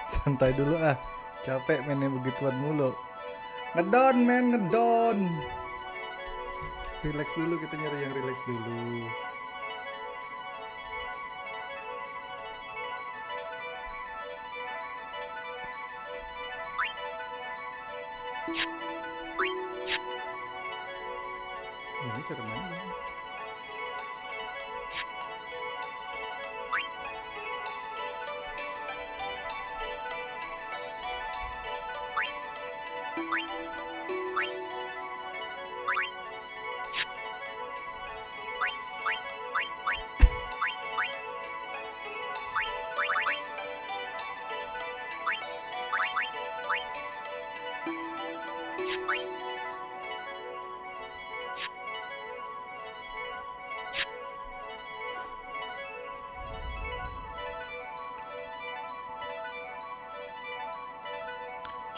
Santai dulu ah. Capek mainnya begituan mulu. Ngedon men, ngedon. Relax dulu, kita nyari yang relax dulu. Ini cara mainnya.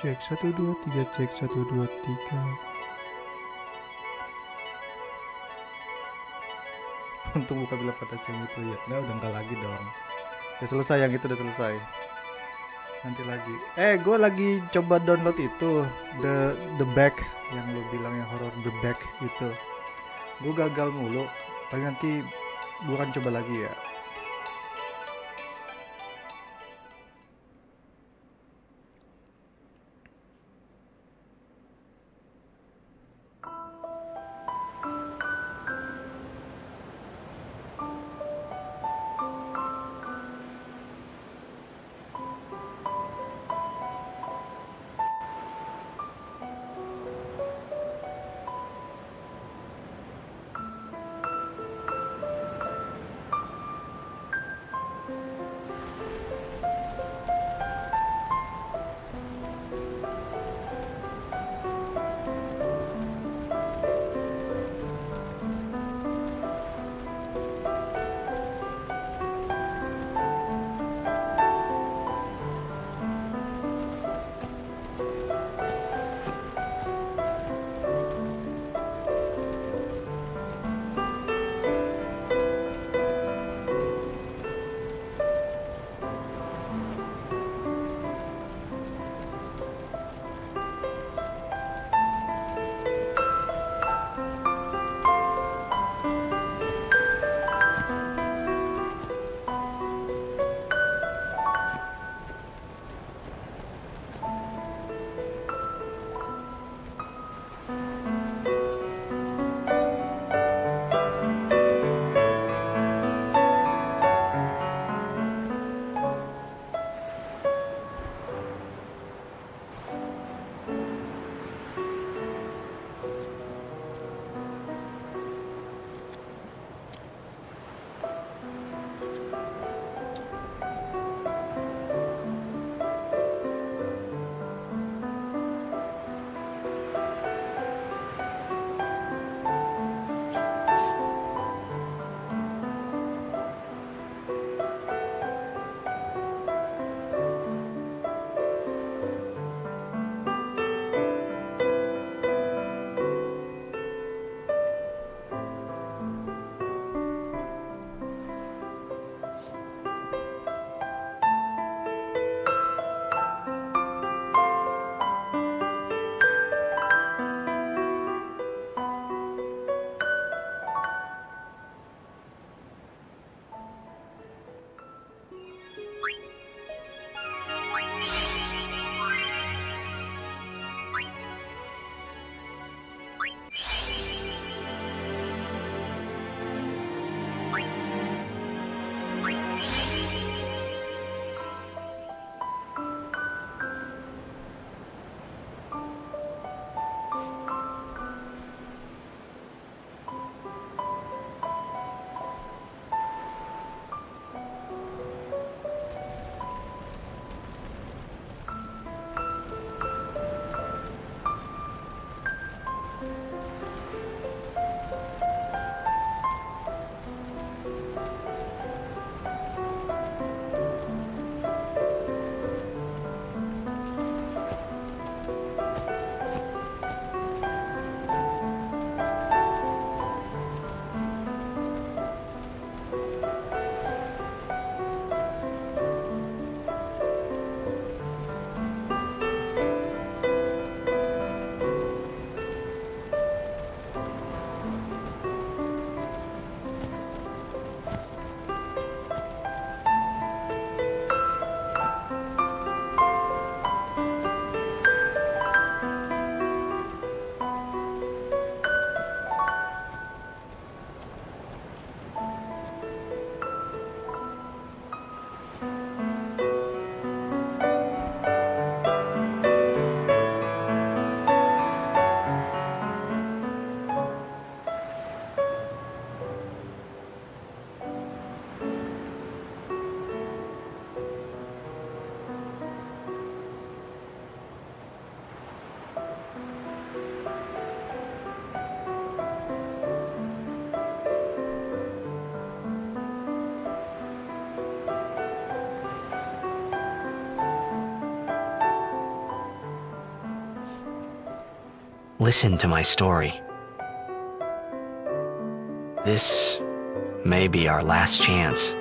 Cek 1 2 3, cek 1 2 3. Untung buka bila pada yang itu ya. Nggak, udah enggak lagi dong. Udah selesai, yang itu udah selesai. Nanti lagi. Gue lagi coba download itu the back yang lo bilang yang horror the back itu. Gue gagal mulu. Tapi nanti gue akan coba lagi ya. listen to my story. This may be our last chance.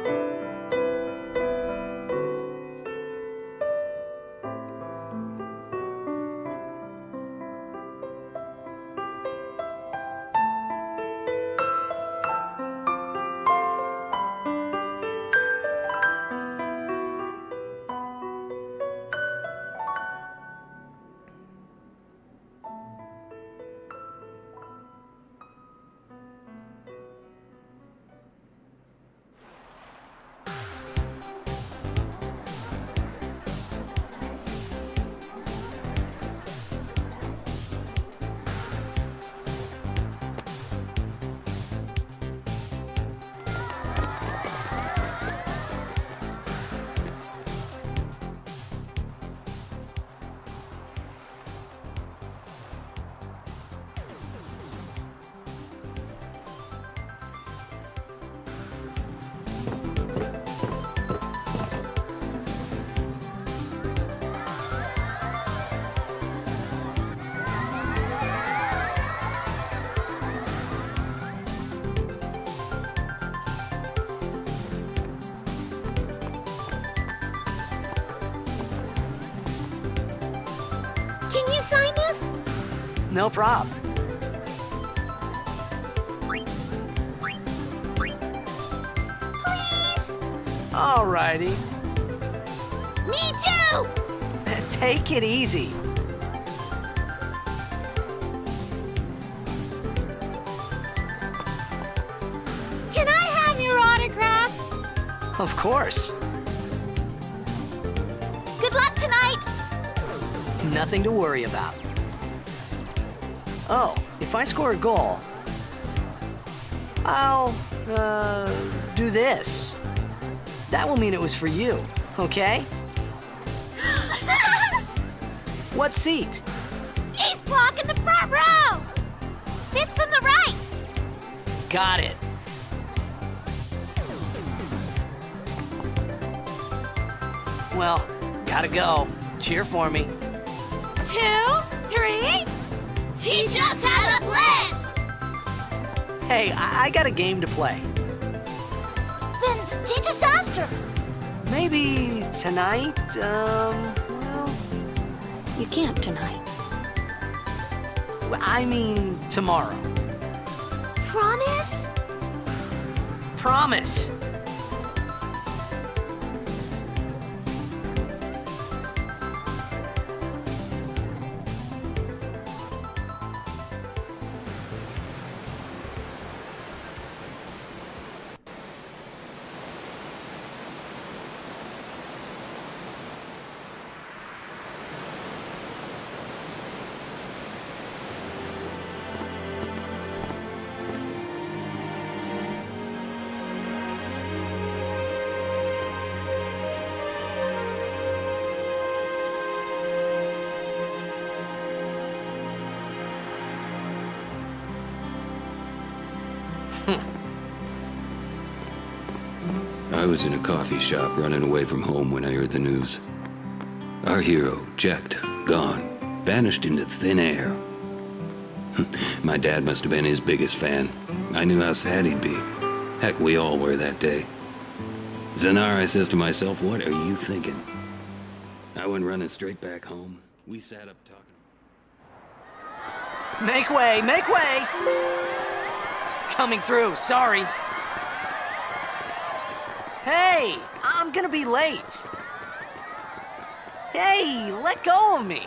Can you sign this? No prob. Please? Alrighty. Me too! Take it easy. Can I have your autograph? Of course. Good luck tonight! Nothing to worry about. Oh, if I score a goal, I'll, do this. That will mean it was for you, okay? What seat? He's blocking the front row! Fifth from the right! Got it. Well, gotta go. Cheer for me. 2, 3... Teach us how to blitz! Hey, I got a game to play. Then teach us after. Maybe tonight, well, You can't tonight. I mean tomorrow. Promise? Promise. I was in a coffee shop running away from home when I heard the news. Our hero, checked, gone, vanished into thin air. My dad must have been his biggest fan. I knew how sad he'd be. Heck, we all were that day. Zanar, I says to myself, what are you thinking? I went running straight back home. We sat up talking. Make way, make way! Coming through, sorry. Hey, I'm gonna be late. Hey, let go of me.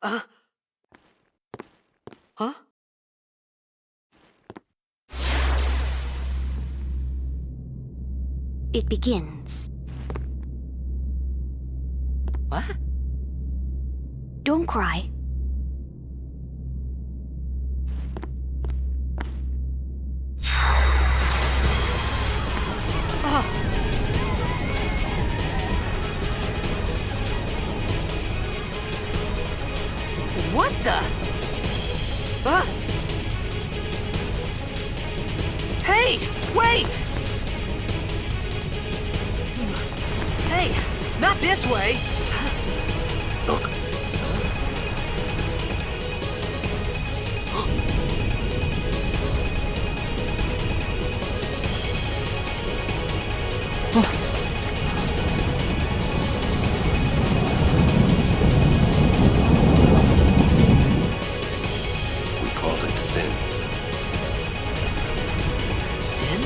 Huh? It begins. What? Don't cry. What the? Huh? Hey, wait! Hey, not this way! Look. We called it sin. Sin?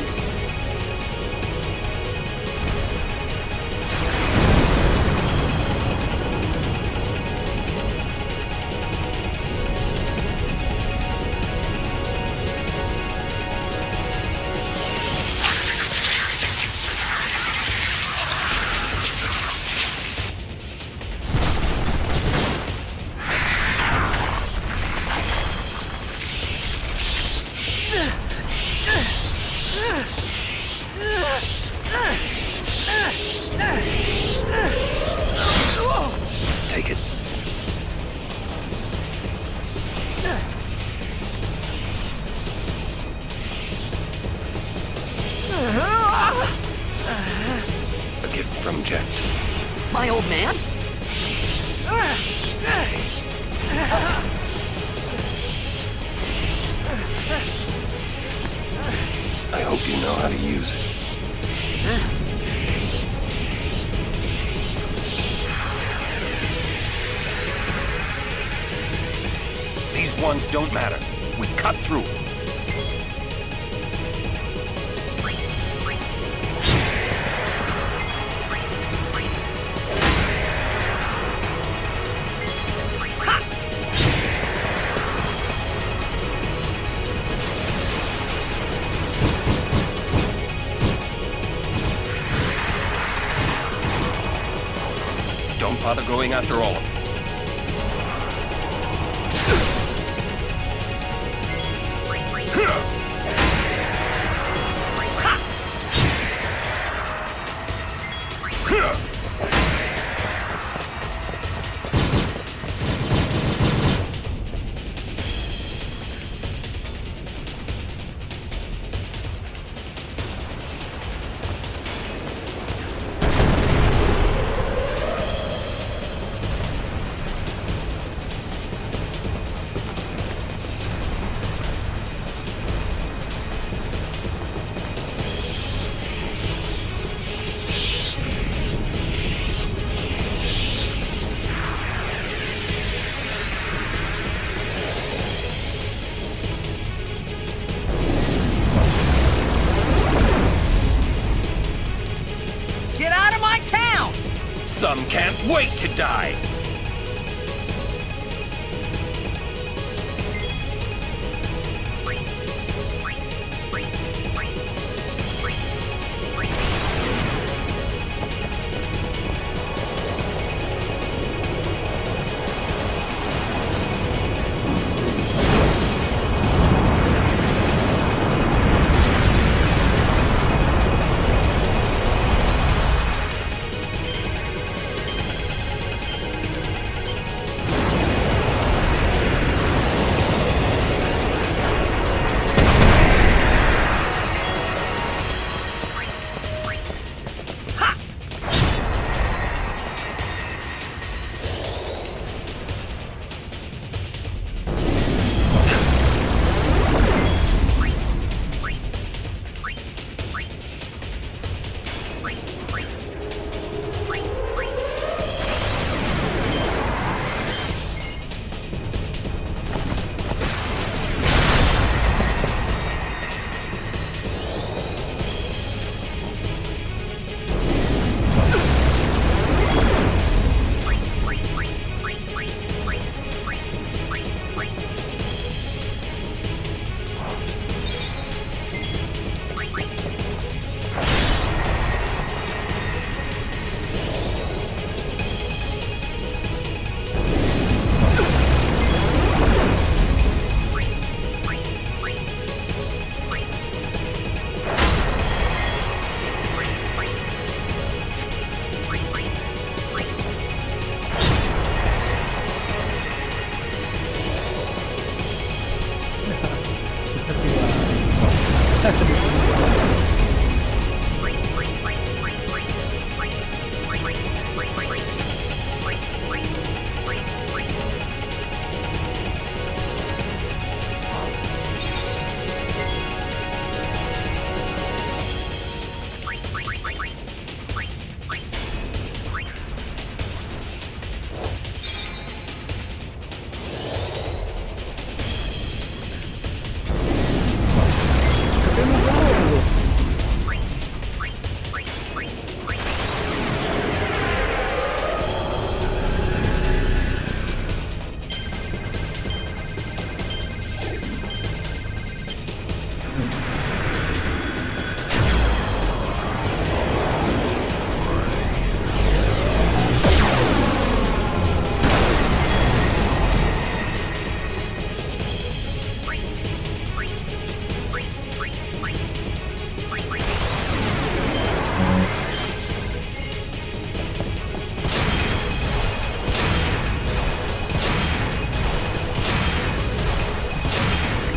Take it. A gift from Jet. My old man? I hope you know how to use it. These ones don't matter. We cut through. Don't bother going after all of them. Get out of my town! Some can't wait to die.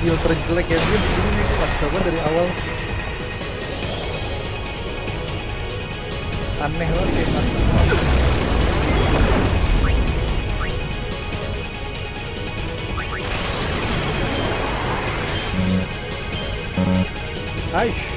Skill terjelek ya dia begini nih, pas coba dari awal aneh banget ya Mas. Aish.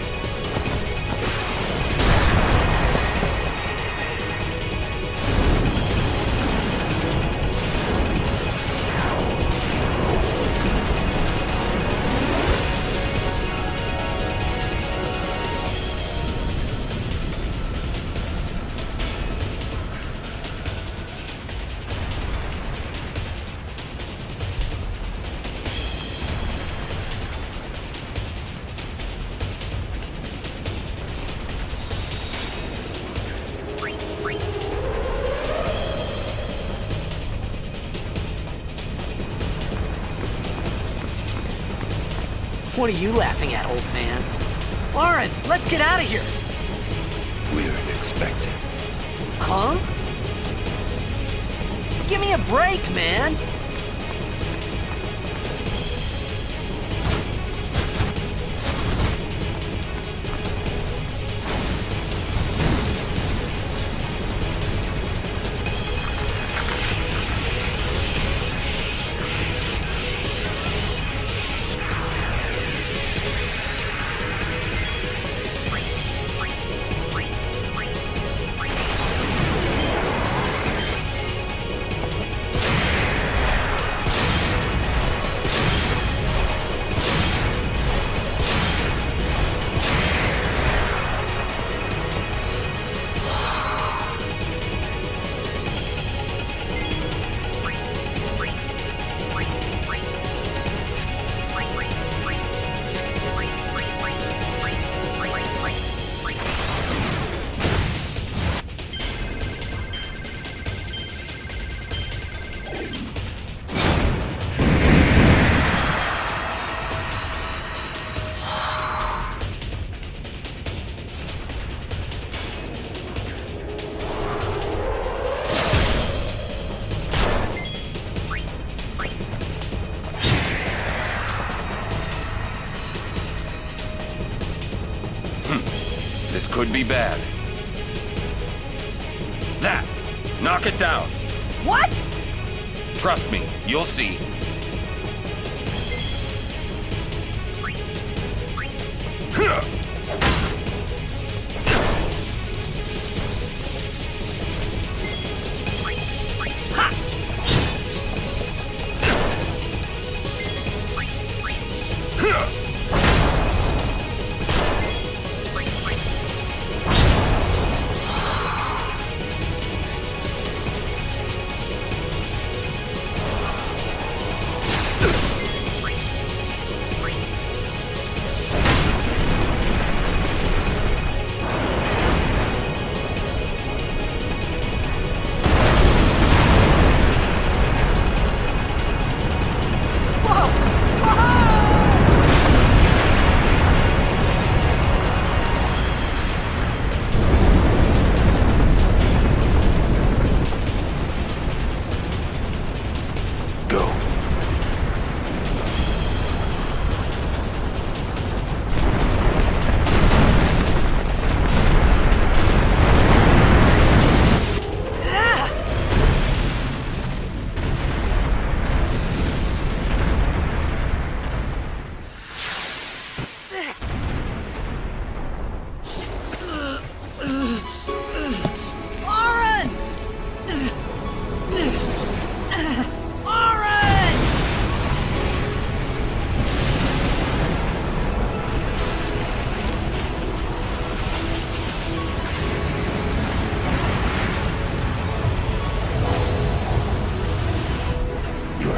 What are you laughing at, old man? Lauren, let's get out of here. We're expecting. Huh? Give me a break, man. This could be bad. That! Knock it down! What? Trust me, you'll see.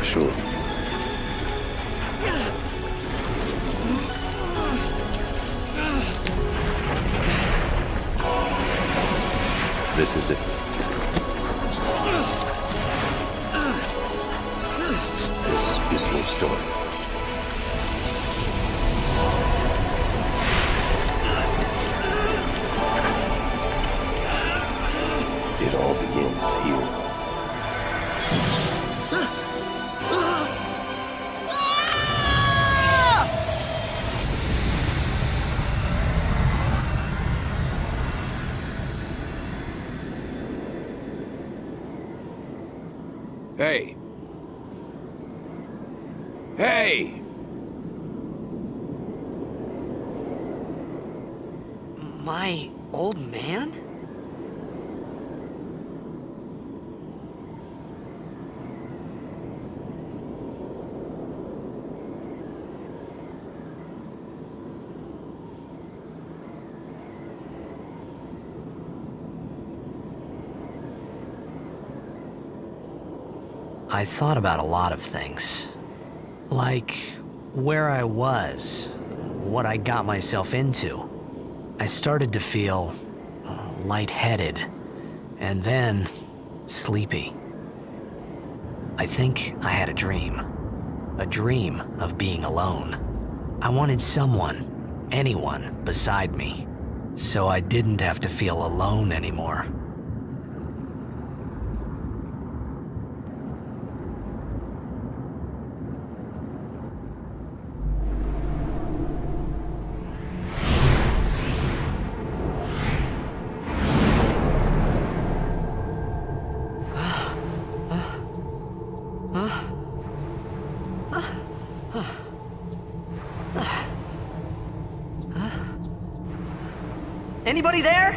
sure. This is it. This is your story. It all begins here. Hey! Hey! My old man? I thought about a lot of things. Like where I was, what I got myself into. I started to feel lightheaded, and then sleepy. I think I had a dream of being alone. I wanted someone, anyone, beside me, so I didn't have to feel alone anymore. Anybody there?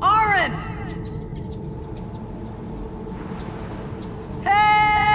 Aaron! Hey!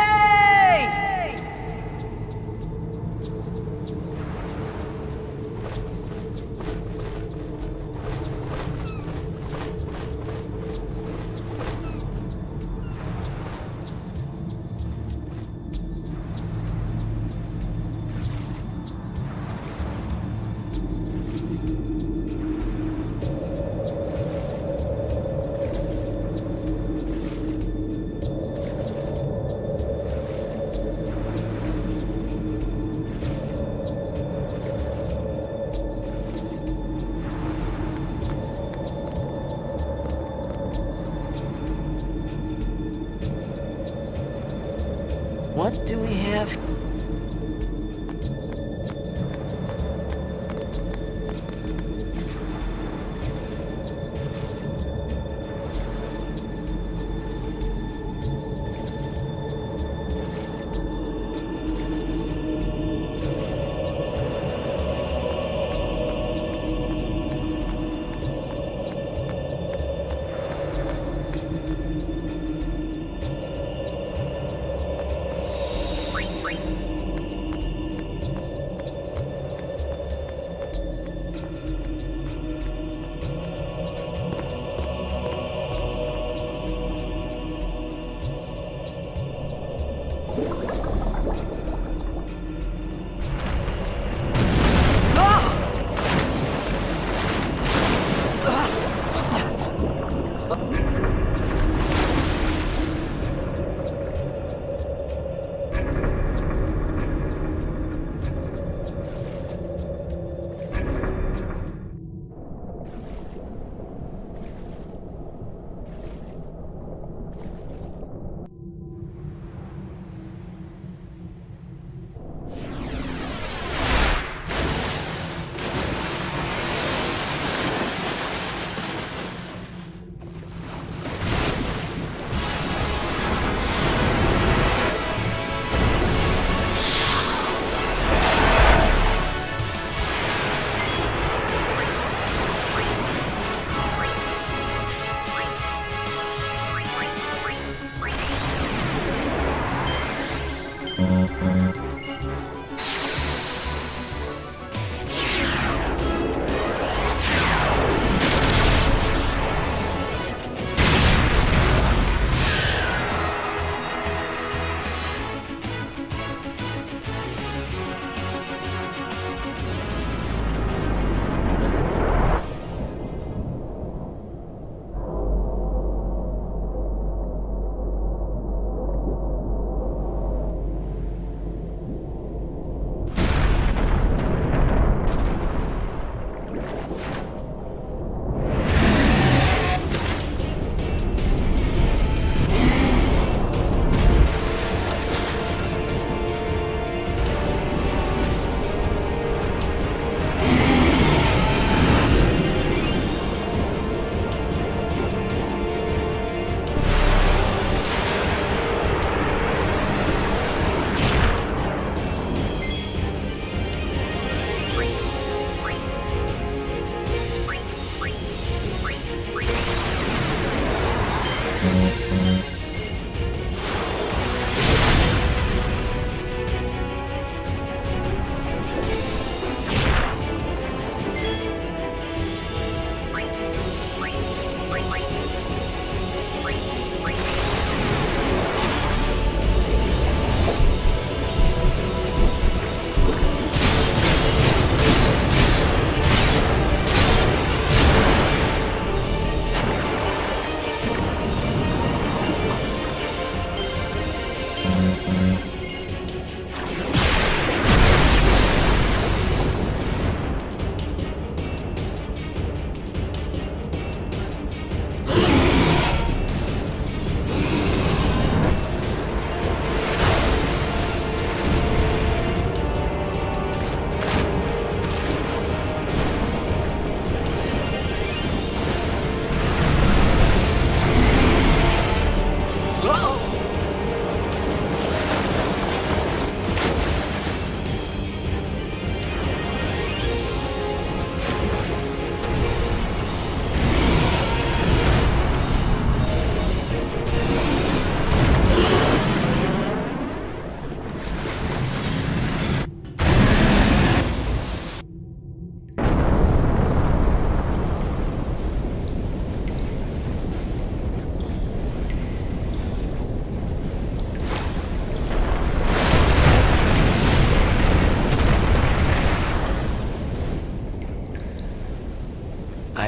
What do we have?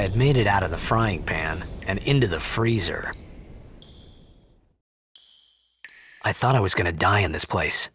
I had made it out of the frying pan and into the freezer. I thought I was gonna die in this place.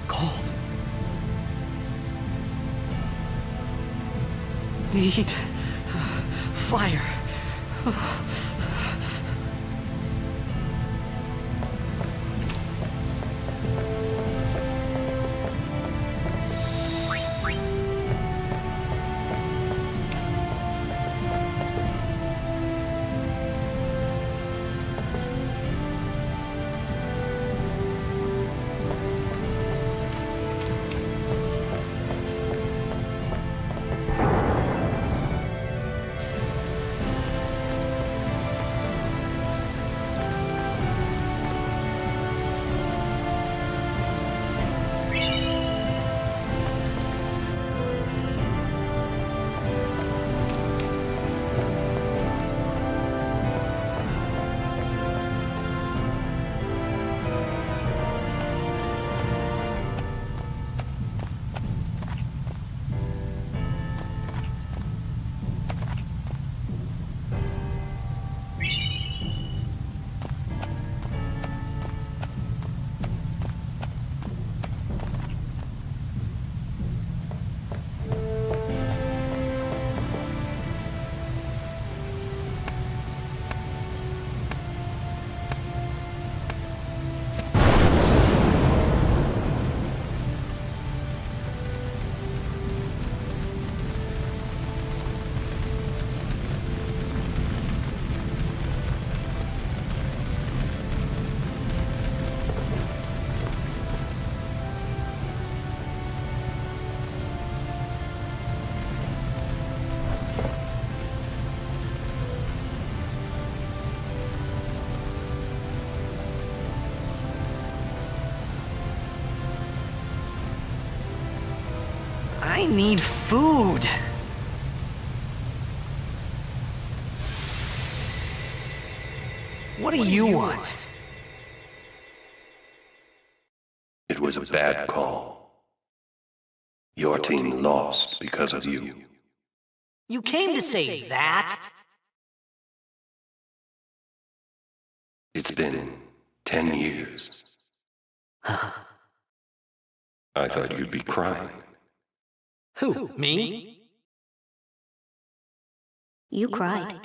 Cold. Need fire. I need food. What do you want? It was a bad call. Your team lost because of you. You came to say that? It's been 10 years. I thought you'd be crying. Who, me? You cried.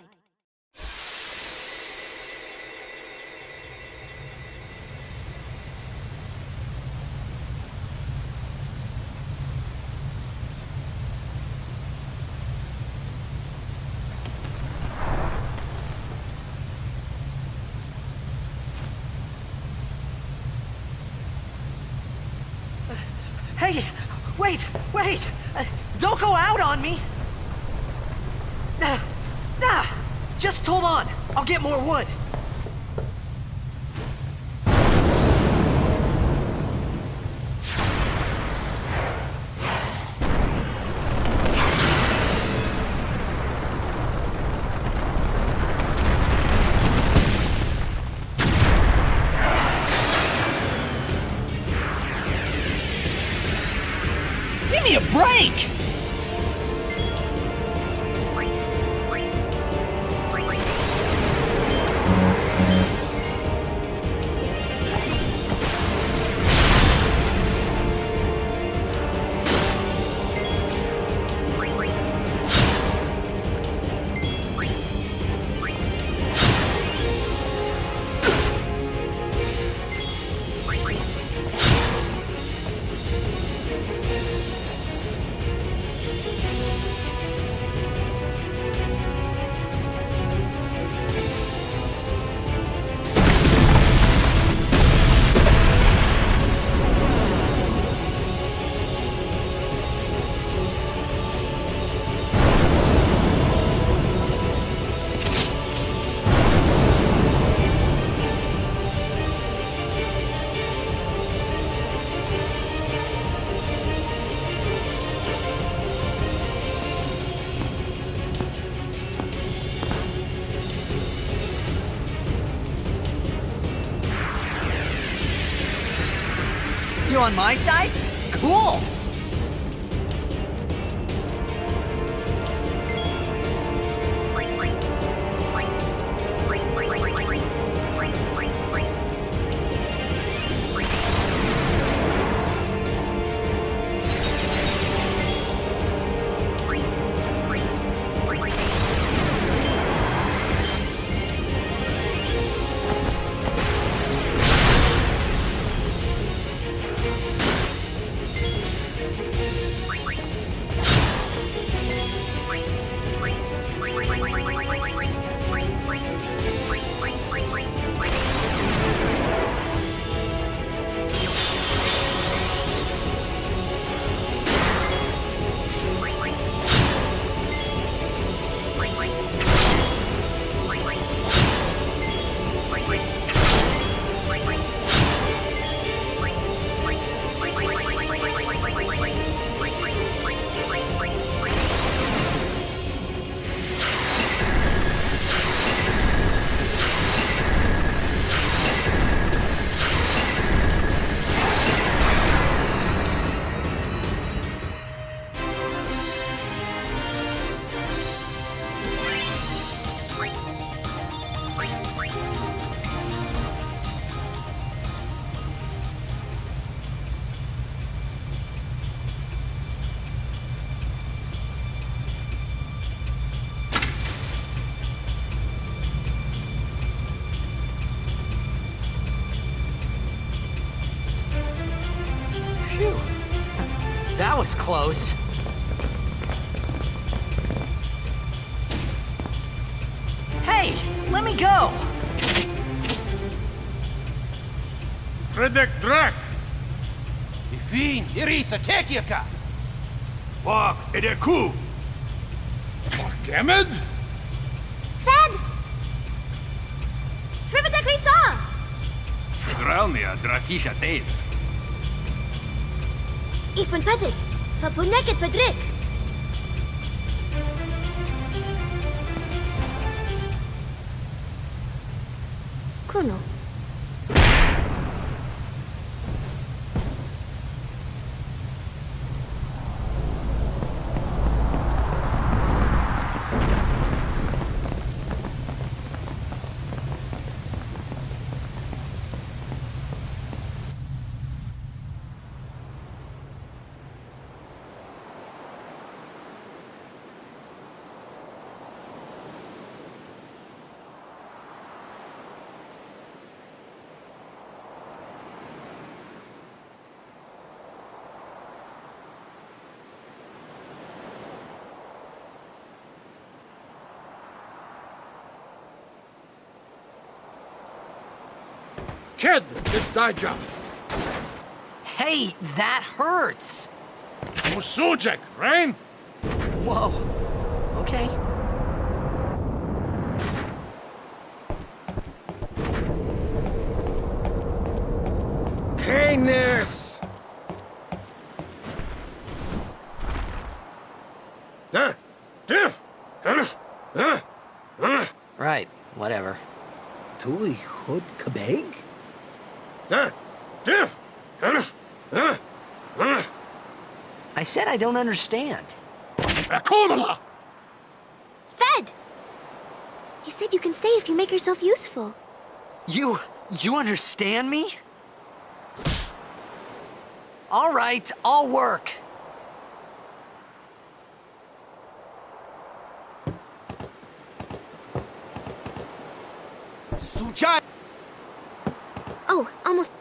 Hey, wait! Don't go out on me! Just hold on. I'll get more wood. Give me a break! You on my side? Cool! Phew. That was close. Hey, let me go! Fredek Drak! Ifin, Irisa, Tekiaka! Wak Edeku! Kemed? Fed! Trivida Grisa! Gralmia Drakisha Dave. Ifan Petit, Fapuneket Fedrik. Kuno. Ked Daja! Hey, that hurts! Musujek, Rain? Whoa. Okay. Kindness! Right, whatever. Tui hod kabeg? I said I don't understand. Fed! He said you can stay if you make yourself useful. You understand me? All right, I'll work. Sujai! Oh, almost.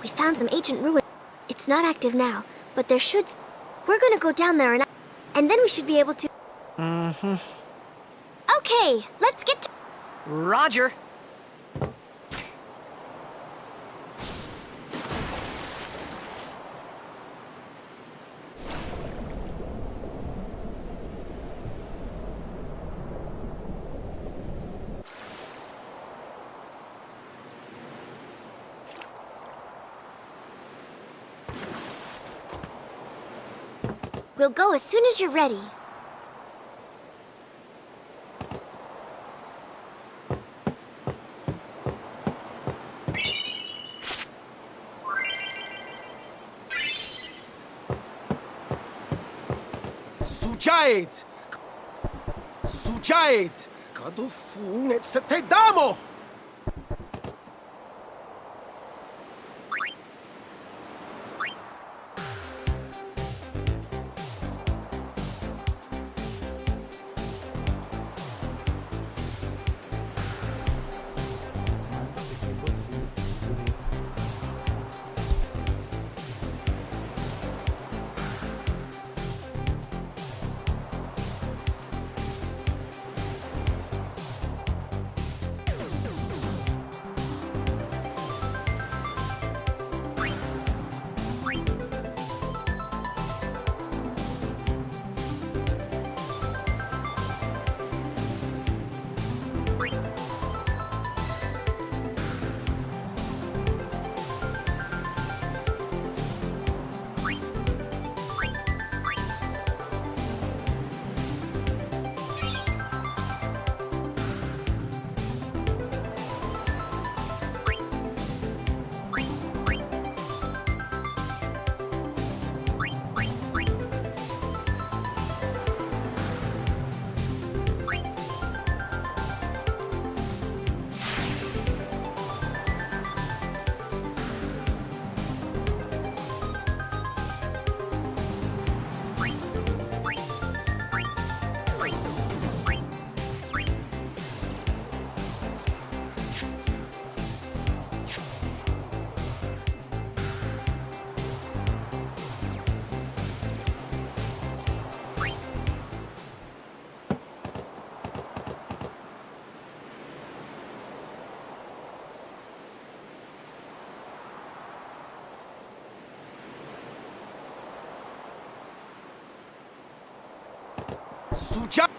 We found some ancient ruin. It's not active now, but there should. We're gonna go down there and then we should be able to. Mm-hmm. Okay, let's get to. Roger. We'll go as soon as you're ready. Sujait! Sujait! Kadufung et setedamo! Sujait!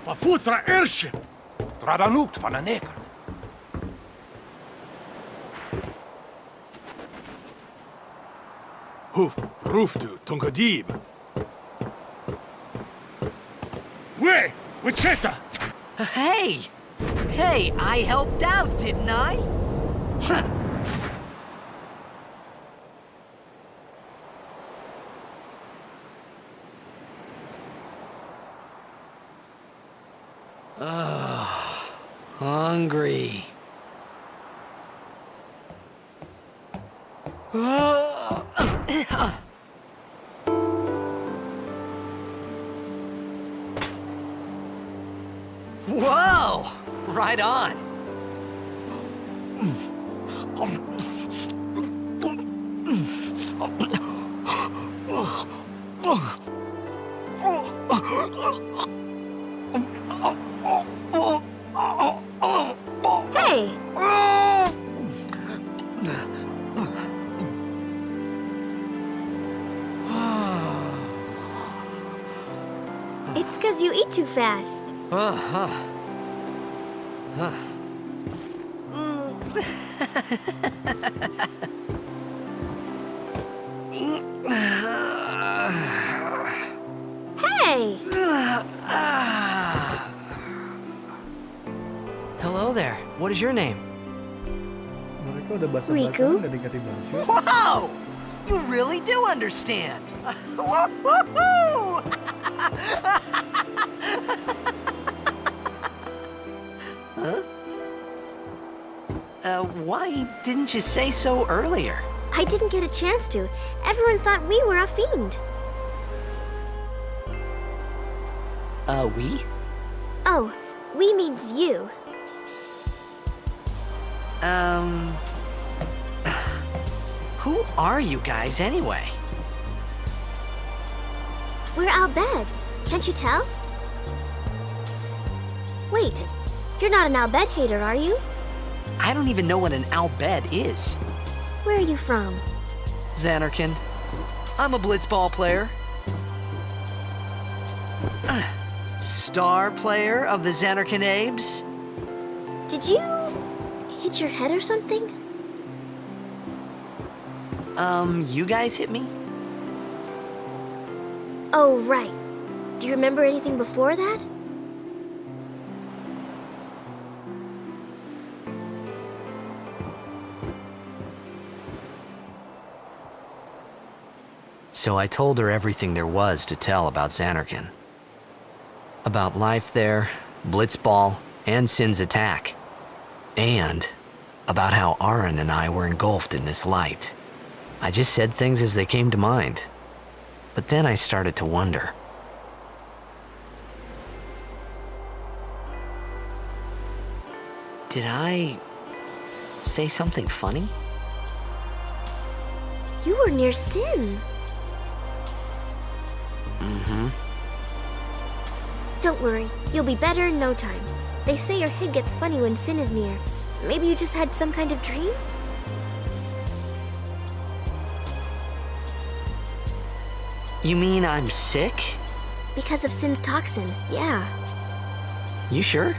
Verfutra Irsche! Tradanukt van een neker. Hoef, roeft u, Tungadib. We, Wichita! Hey! Hey, I helped out, didn't I? Hungry. Whoa! Right on. It's because you eat too fast. Hey! Hello there. What is your name? Mereka udah basa-basa Riku? nggak diganti baju. Whoa! You really do understand. Woo-hoo-hoo! Huh? Why didn't you say so earlier? I didn't get a chance to. Everyone thought we were a fiend. We? Oh, we means you. Who are you guys anyway? We're Al Bhed. Can't you tell? Wait, you're not an Al Bhed hater, are you? I don't even know what an Al Bhed is. Where are you from? Xanarkin. I'm a blitzball player. Star player of the Xanarkin Abes. Did you hit your head or something? You guys hit me? Oh, right. Do you remember anything before that? So I told her everything there was to tell about Xanarkin. About life there, Blitzball, and Sin's attack. And about how Aaron and I were engulfed in this light. I just said things as they came to mind. But then I started to wonder. Did I say something funny? You were near Sin. Don't worry, you'll be better in no time. They say your head gets funny when Sin is near. Maybe you just had some kind of dream? You mean I'm sick? Because of Sin's toxin, yeah. You sure?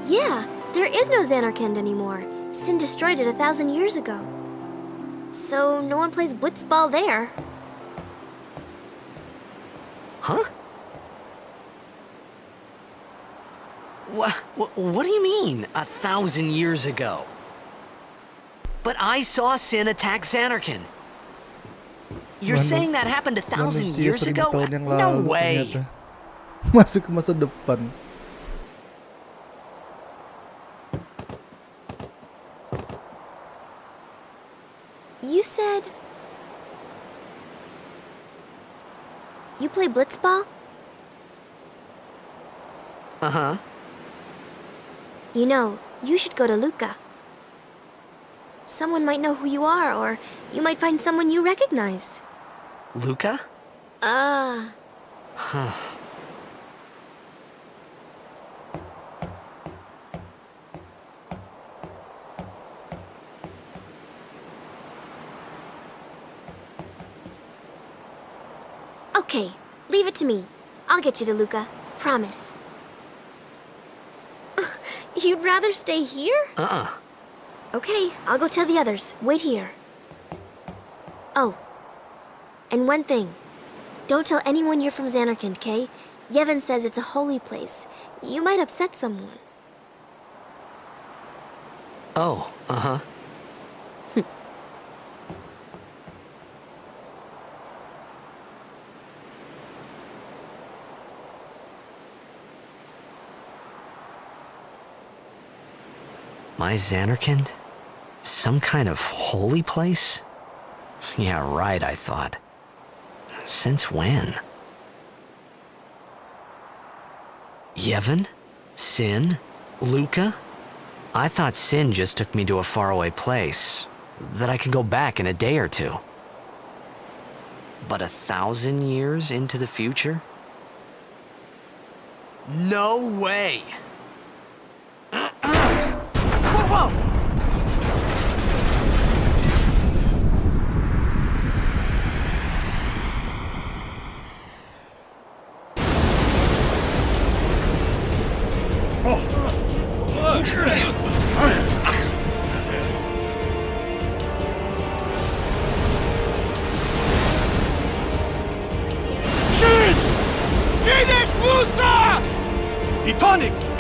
Yeah, there is no Xanarkand anymore. Sin destroyed it 1,000 years ago. So no one plays blitzball there. Huh? What do you mean, 1,000 years ago? But I saw Sin attack Xanarkin. You're saying that happened 1,000 Manusia years 1000 ago? tahun yang No lalu way. ternyata. Masuk ke masa depan. You said... You play blitzball? Uh-huh. You know, you should go to Luca. Someone might know who you are, or you might find someone you recognize. Luca? Ah. Okay, leave it to me. I'll get you to Luca. Promise. You'd rather stay here? Uh-uh. Okay, I'll go tell the others. Wait here. Oh, and one thing. Don't tell anyone you're from Xanarkand, okay? Yevon says it's a holy place. You might upset someone. Oh, uh-huh. My Xanarkand? Some kind of holy place? Yeah, right, I thought. Since when? Yevon? Sin? Luca? I thought Sin just took me to a faraway place, that I could go back in a day or two. But 1,000 years into the future? No way! Whoa, whoa!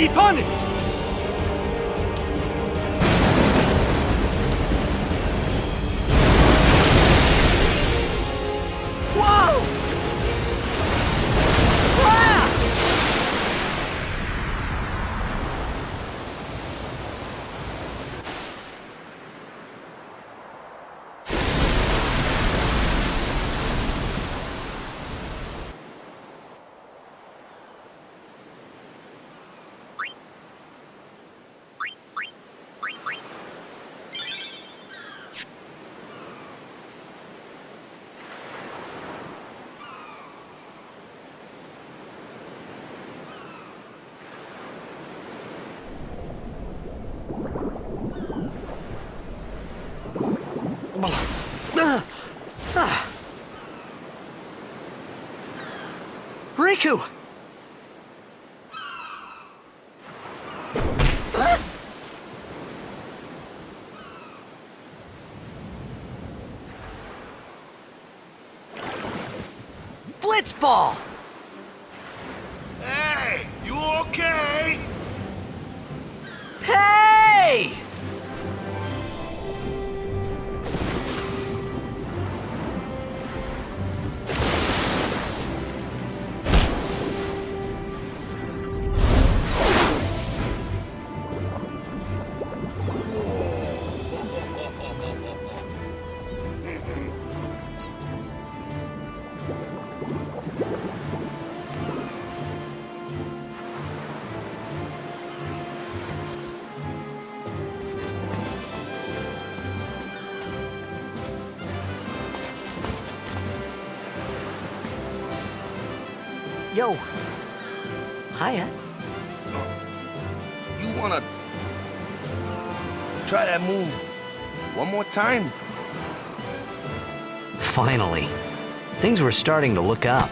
Itonic! Whoa! Ah! Riku! Blitzball! Hey, you okay? Hey! Yo. Hiya. You wanna try that move one more time? Finally. Things were starting to look up.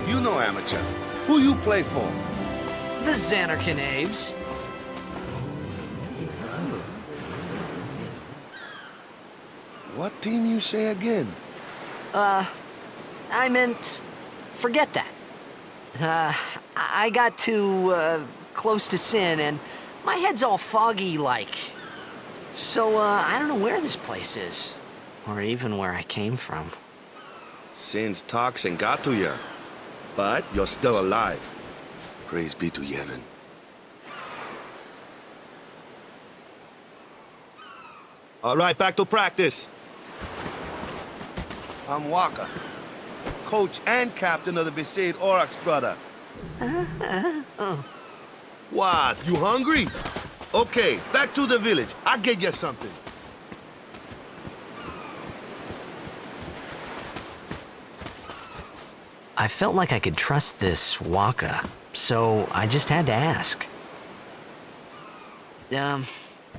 You know, amateur. Who you play for? The Xanarkin Abes. What team you say again? I meant, forget that. I got too, close to Sin, and my head's all foggy like. So, I don't know where this place is. Or even where I came from. Sin's toxin got to you. But you're still alive. Praise be to Yevon. All right, back to practice. I'm Waka, coach and captain of the Besaid Aurochs, brother. What, you hungry? Okay, back to the village. I'll get you something. I felt like I could trust this Waka, so I just had to ask.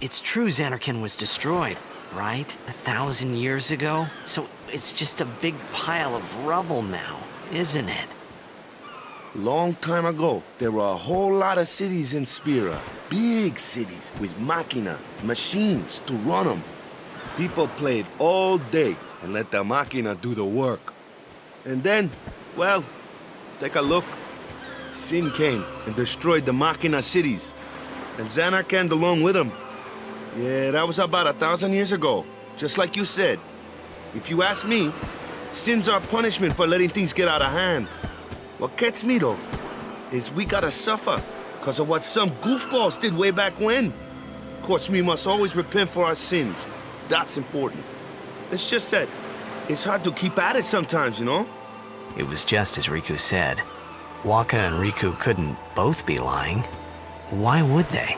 It's true Xanarkin was destroyed, right? 1,000 years ago? So it's just a big pile of rubble now, isn't it? Long time ago, there were a whole lot of cities in Spira. Big cities with machina, machines to run them. People played all day and let the machina do the work. And then, well, take a look. Sin came and destroyed the machina cities. And Xanarkand along with him. Yeah, that was about 1,000 years ago. Just like you said. If you ask me, Sin's our punishment for letting things get out of hand. What gets me, though, is we gotta suffer because of what some goofballs did way back when. Of course, we must always repent for our sins. That's important. It's just that it's hard to keep at it sometimes, you know? It was just as Riku said. Waka and Riku couldn't both be lying. Why would they?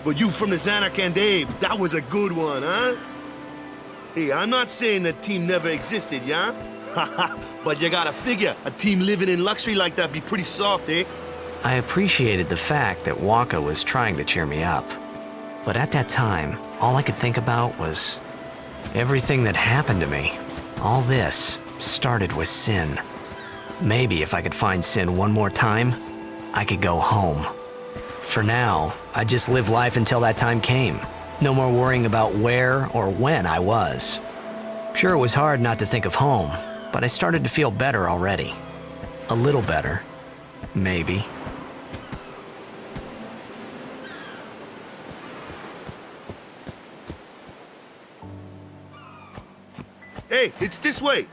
But you from the Xanarkand Abes, that was a good one, huh? Hey, I'm not saying that team never existed, yeah? But you gotta figure, a team living in luxury like that be pretty soft, eh? I appreciated the fact that Waka was trying to cheer me up. But at that time, all I could think about was Everything that happened to me, all this, started with sin. Maybe if I could find sin one more time, I could go home. For now, I just live life until that time came. No more worrying about where or when I was. Sure, it was hard not to think of home, but I started to feel better already. A little better, maybe. Hey, it's this way.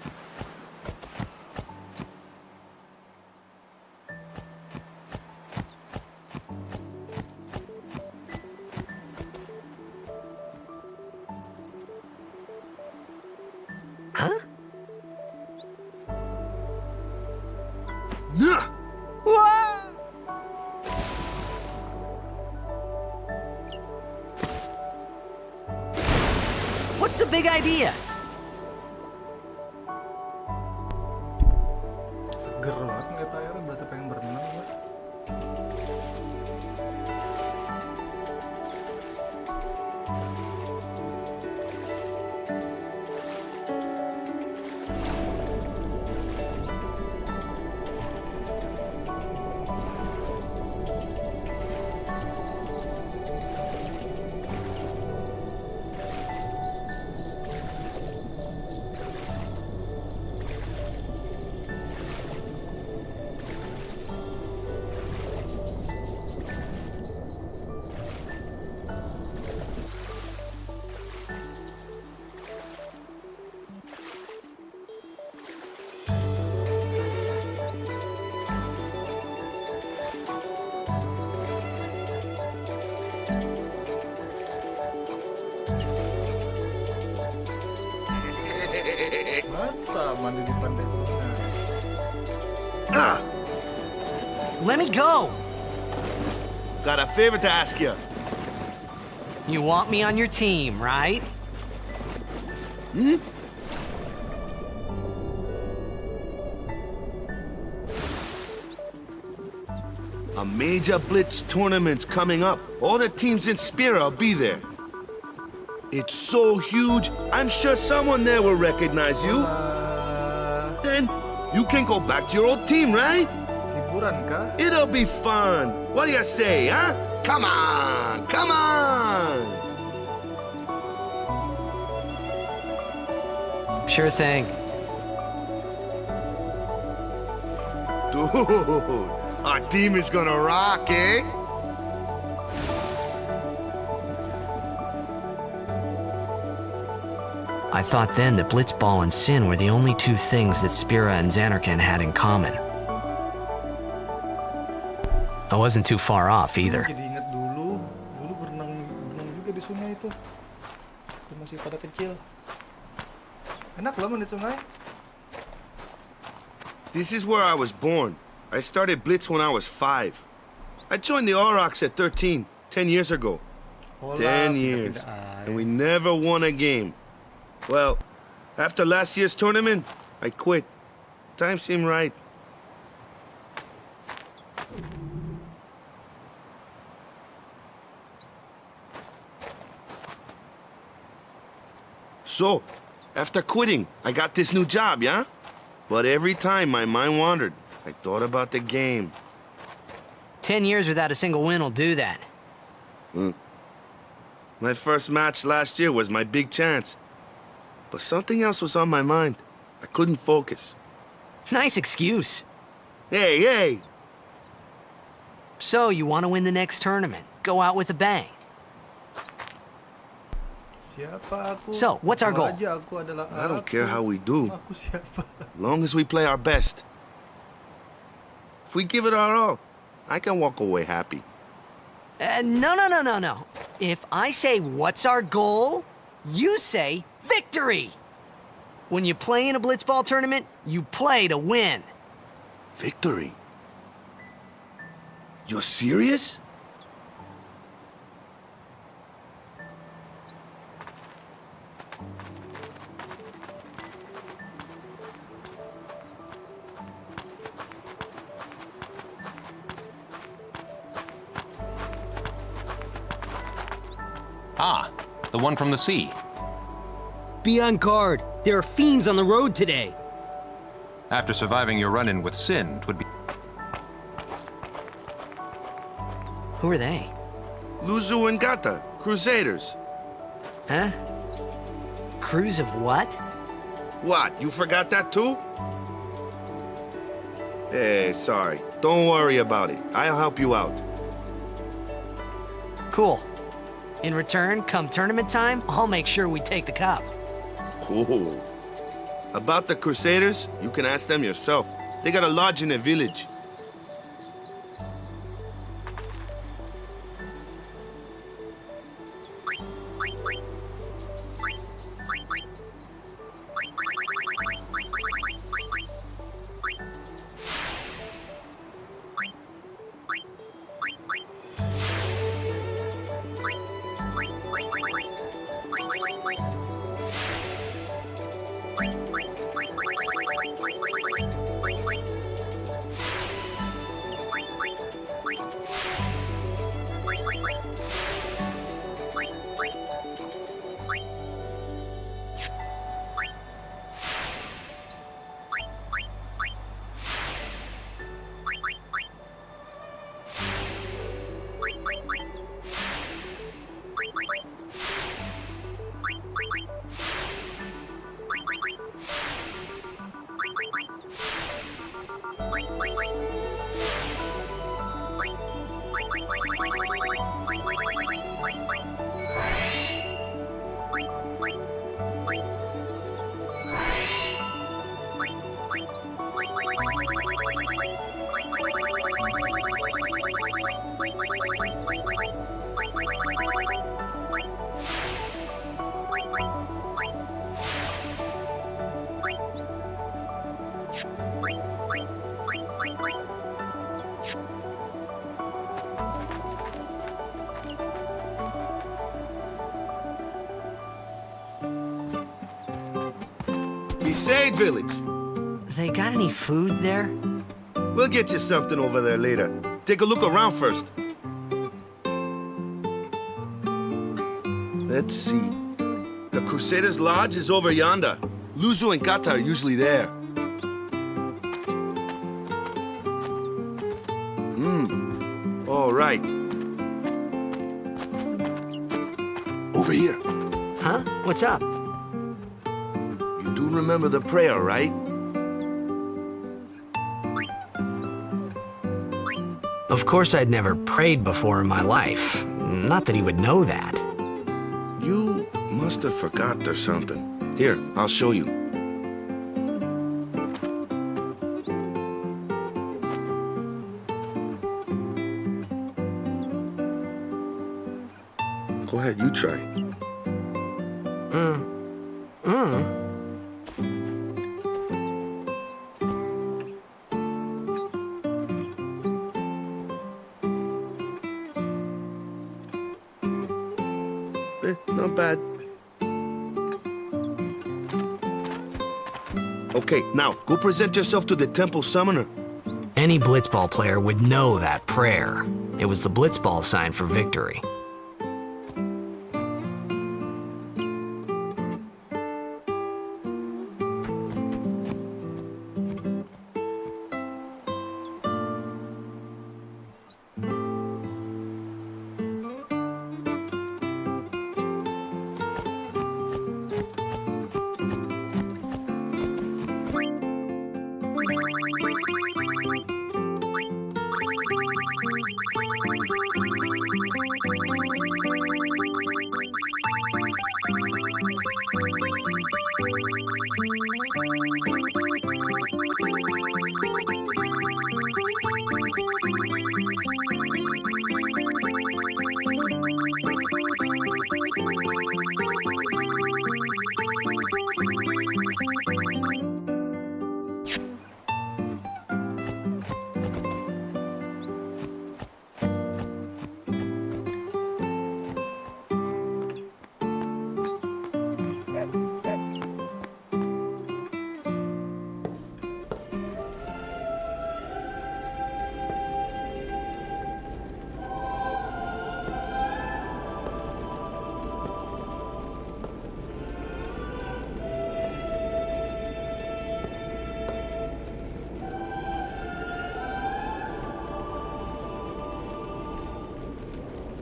Huh? Nah. What's the big idea? Seger banget ngeliat airnya, berasa pengen berenang gua. Masa mandi di pantai sungai? Ah, Let me go! got a favor to ask you. You want me on your team, right? A major blitz tournament's coming up. All the teams in Spira will be there. It's so huge, I'm sure someone there will recognize you. Then you can go back to your old team, right? Liburan kah? It'll be fun. What do you say, huh? Come on, come on. Sure thing. Dude, our team is gonna rock, eh? I thought then that Blitzball and Sin were the only two things that Spira and Xanarkand had in common. I wasn't too far off either. Jadi ingat dulu berenang juga di sungai itu. Waktu masih pada kecil. Enak loh main di sungai. This is where I was born. I started Blitz when I was 5. I joined the Aurochs at 13, 10 years ago. 10 years, and we never won a game. Well, after last year's tournament, I quit. Time seemed right. So, after quitting, I got this new job, yeah? But every time my mind wandered, I thought about the game. 10 years without a single win will do that. My first match last year was my big chance. But something else was on my mind. I couldn't focus. Nice excuse. Hey, hey! So, you want to win the next tournament? Go out with a bang. Siapa aku? So, what's our goal? Tahu aja aku adalah I don't aku. care how we do, Aku siapa? long as we play our best. If we give it our all, I can walk away happy. No. If I say, what's our goal? You say, victory! When you play in a blitzball tournament, you play to win. Victory? You're serious? Ah, the one from the sea. Be on guard. There are fiends on the road today. After surviving your run-in with Sin, 'twould be... Who are they? Luzu and Gata, Crusaders. Huh? Crews of what? What, you forgot that too? Hey, sorry. Don't worry about it. I'll help you out. Cool. In return, come tournament time, I'll make sure we take the cup. Cool. About the Crusaders, you can ask them yourself. They got a lodge in a village. Besaid Village. They got any food there? We'll get you something over there later. Take a look around first. Let's see. The Crusaders' Lodge is over yonder. Luzu and Gata are usually there. All right. Over here. Huh? What's up? You do remember the prayer, right? Of course I'd never prayed before in my life. Not that he would know that. You must have forgot or something. Here, I'll show you. Go ahead, you try. Not bad. Okay, now, go present yourself to the temple summoner. Any blitzball player would know that prayer. It was the blitzball sign for victory.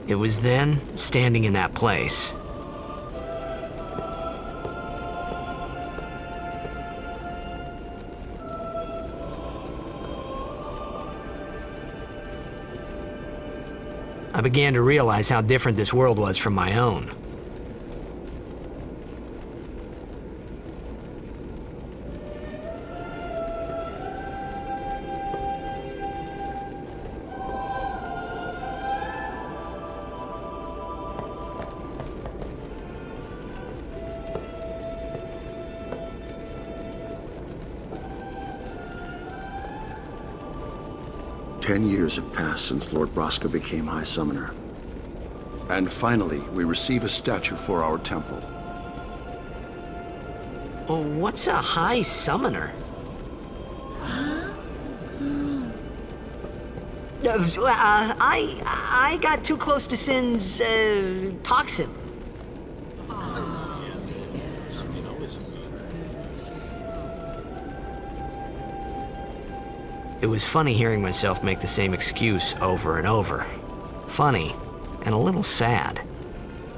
It was then, standing in that place, I began to realize how different this world was from my own. Ten years have passed since Lord Braska became High Summoner. And finally, we receive a statue for our temple. Oh, what's a High Summoner? I got too close to Sin's, toxin. It was funny hearing myself make the same excuse over and over. Funny, and a little sad.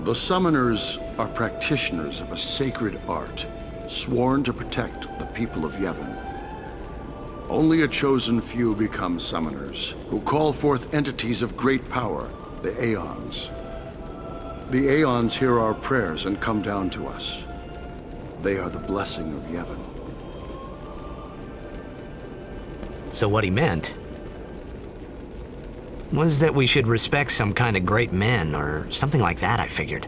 The Summoners are practitioners of a sacred art, sworn to protect the people of Yevon. Only a chosen few become Summoners, who call forth entities of great power, the Aeons. The Aeons hear our prayers and come down to us. They are the blessing of Yevon. So what he meant was that we should respect some kind of great men, or something like that, I figured.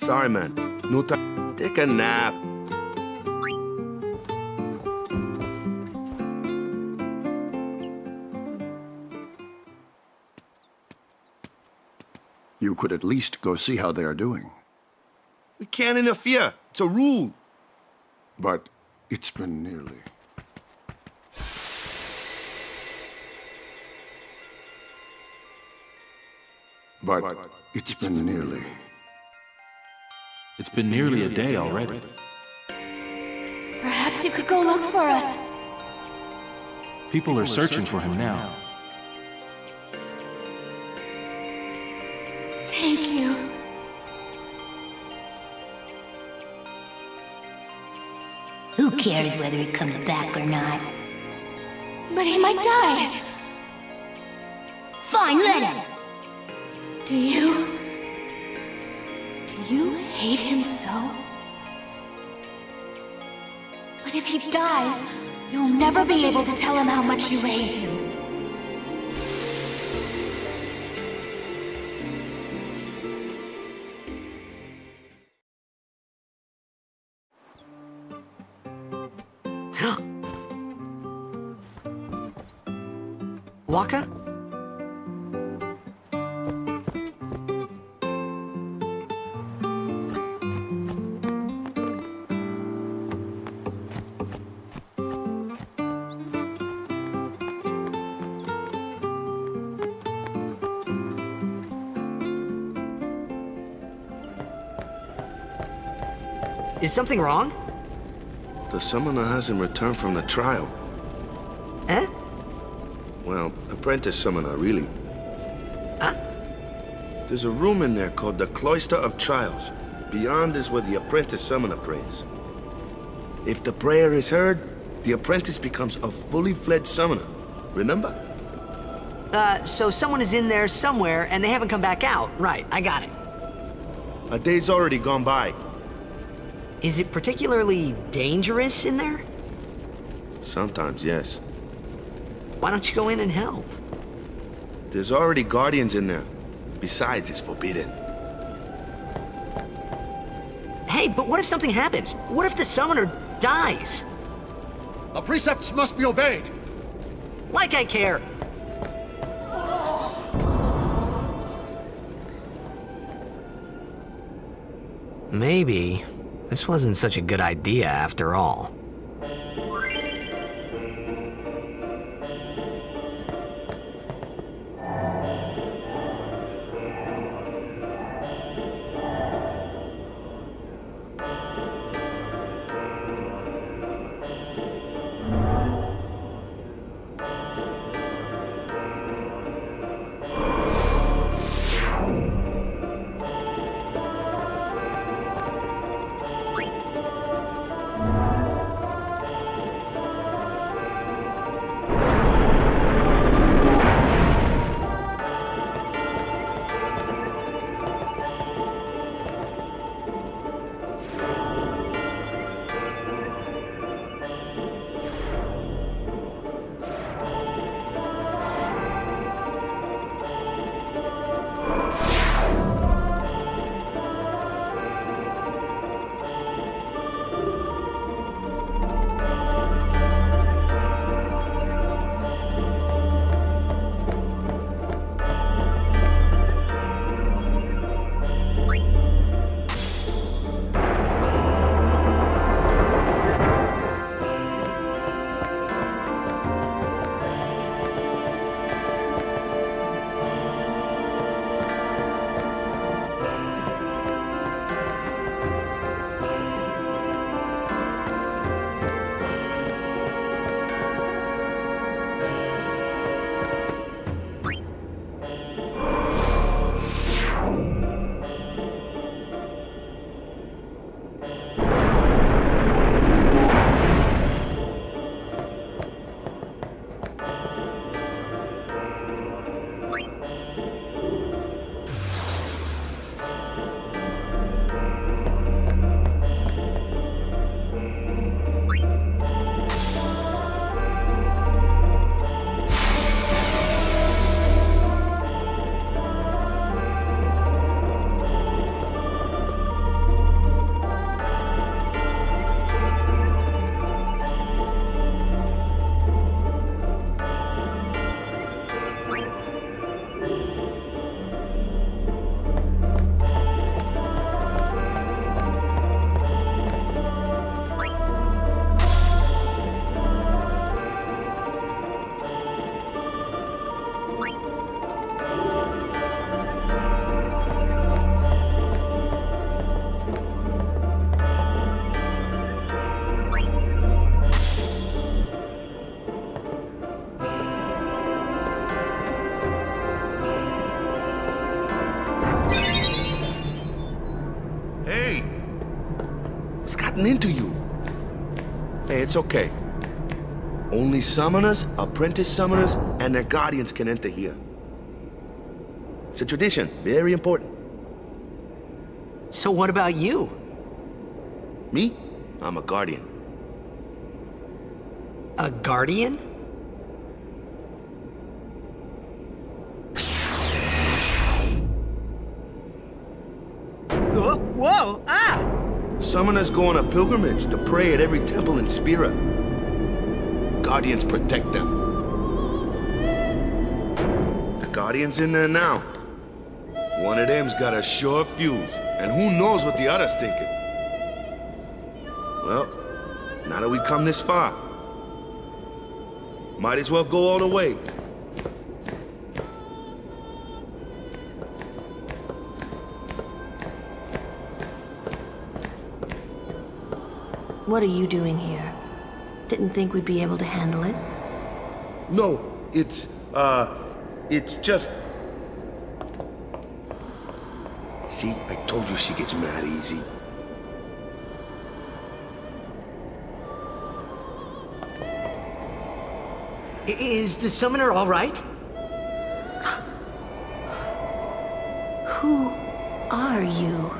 Sorry, man. No time. Take a nap. You could at least go see how they are doing. We can't interfere. It's a rule. But it's been nearly. But it's been nearly. It's been nearly a day already. Perhaps you could go look for us. People are searching for him now. Thank you. Who cares whether he comes back or not? But he might die. Fine, let him. Do you hate him so? But if he dies, you'll never be able to tell him how much you hate him. Waka? Is something wrong? The summoner hasn't returned from the trial. Eh? Well, apprentice summoner, really. Huh? There's a room in there called the Cloister of Trials. Beyond is where the apprentice summoner prays. If the prayer is heard, the apprentice becomes a fully fledged summoner. Remember? So someone is in there somewhere and they haven't come back out. Right, I got it. A day's already gone by. Is it particularly dangerous in there? Sometimes, yes. Why don't you go in and help? There's already guardians in there. Besides, it's forbidden. Hey, but what if something happens? What if the summoner dies? The precepts must be obeyed. Like I care. Maybe this wasn't such a good idea after all. Into you. Hey, it's okay. Only summoners, apprentice summoners, and their guardians can enter here. It's a tradition, very important. So what about you? Me? I'm a guardian. A guardian? Whoa! Ah! Summoners go on a pilgrimage to pray at every temple in Spira. Guardians protect them. The Guardian's in there now. One of them's got a sure fuse, and who knows what the other's thinking. Well, now that we come this far, might as well go all the way. What are you doing here? Didn't think we'd be able to handle it? No, it's just... See, I told you she gets mad easy. Is the summoner all right? Who are you?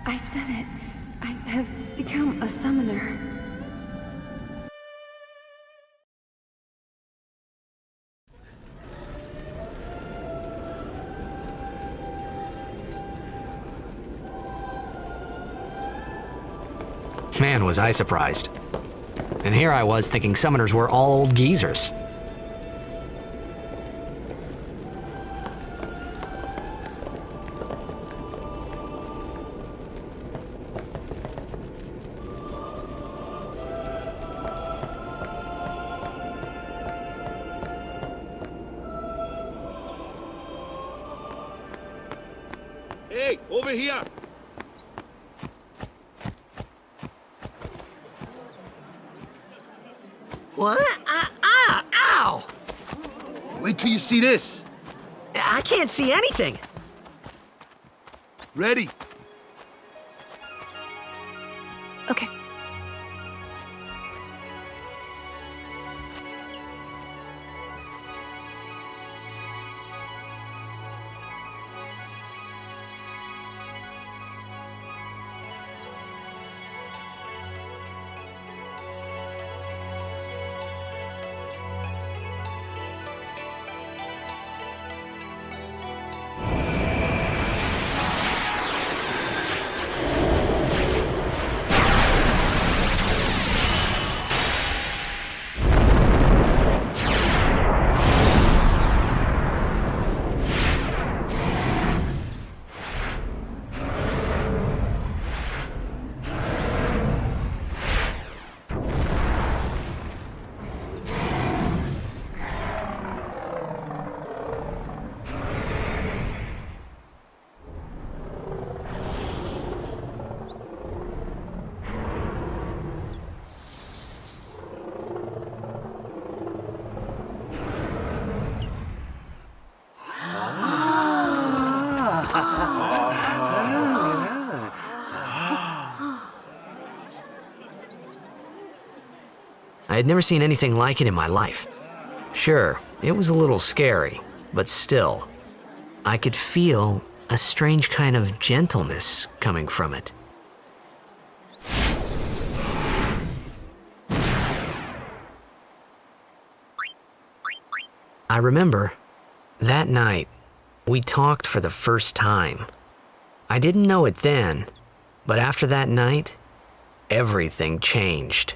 I've done it. I have become a summoner. Man, was I surprised. And here I was thinking summoners were all old geezers. Hey, over here! What? Ow! Wait till you see this. I can't see anything. Ready? Okay. I had never seen anything like it in my life. Sure, it was a little scary, but still, I could feel a strange kind of gentleness coming from it. I remember, that night, we talked for the first time. I didn't know it then, but after that night, everything changed.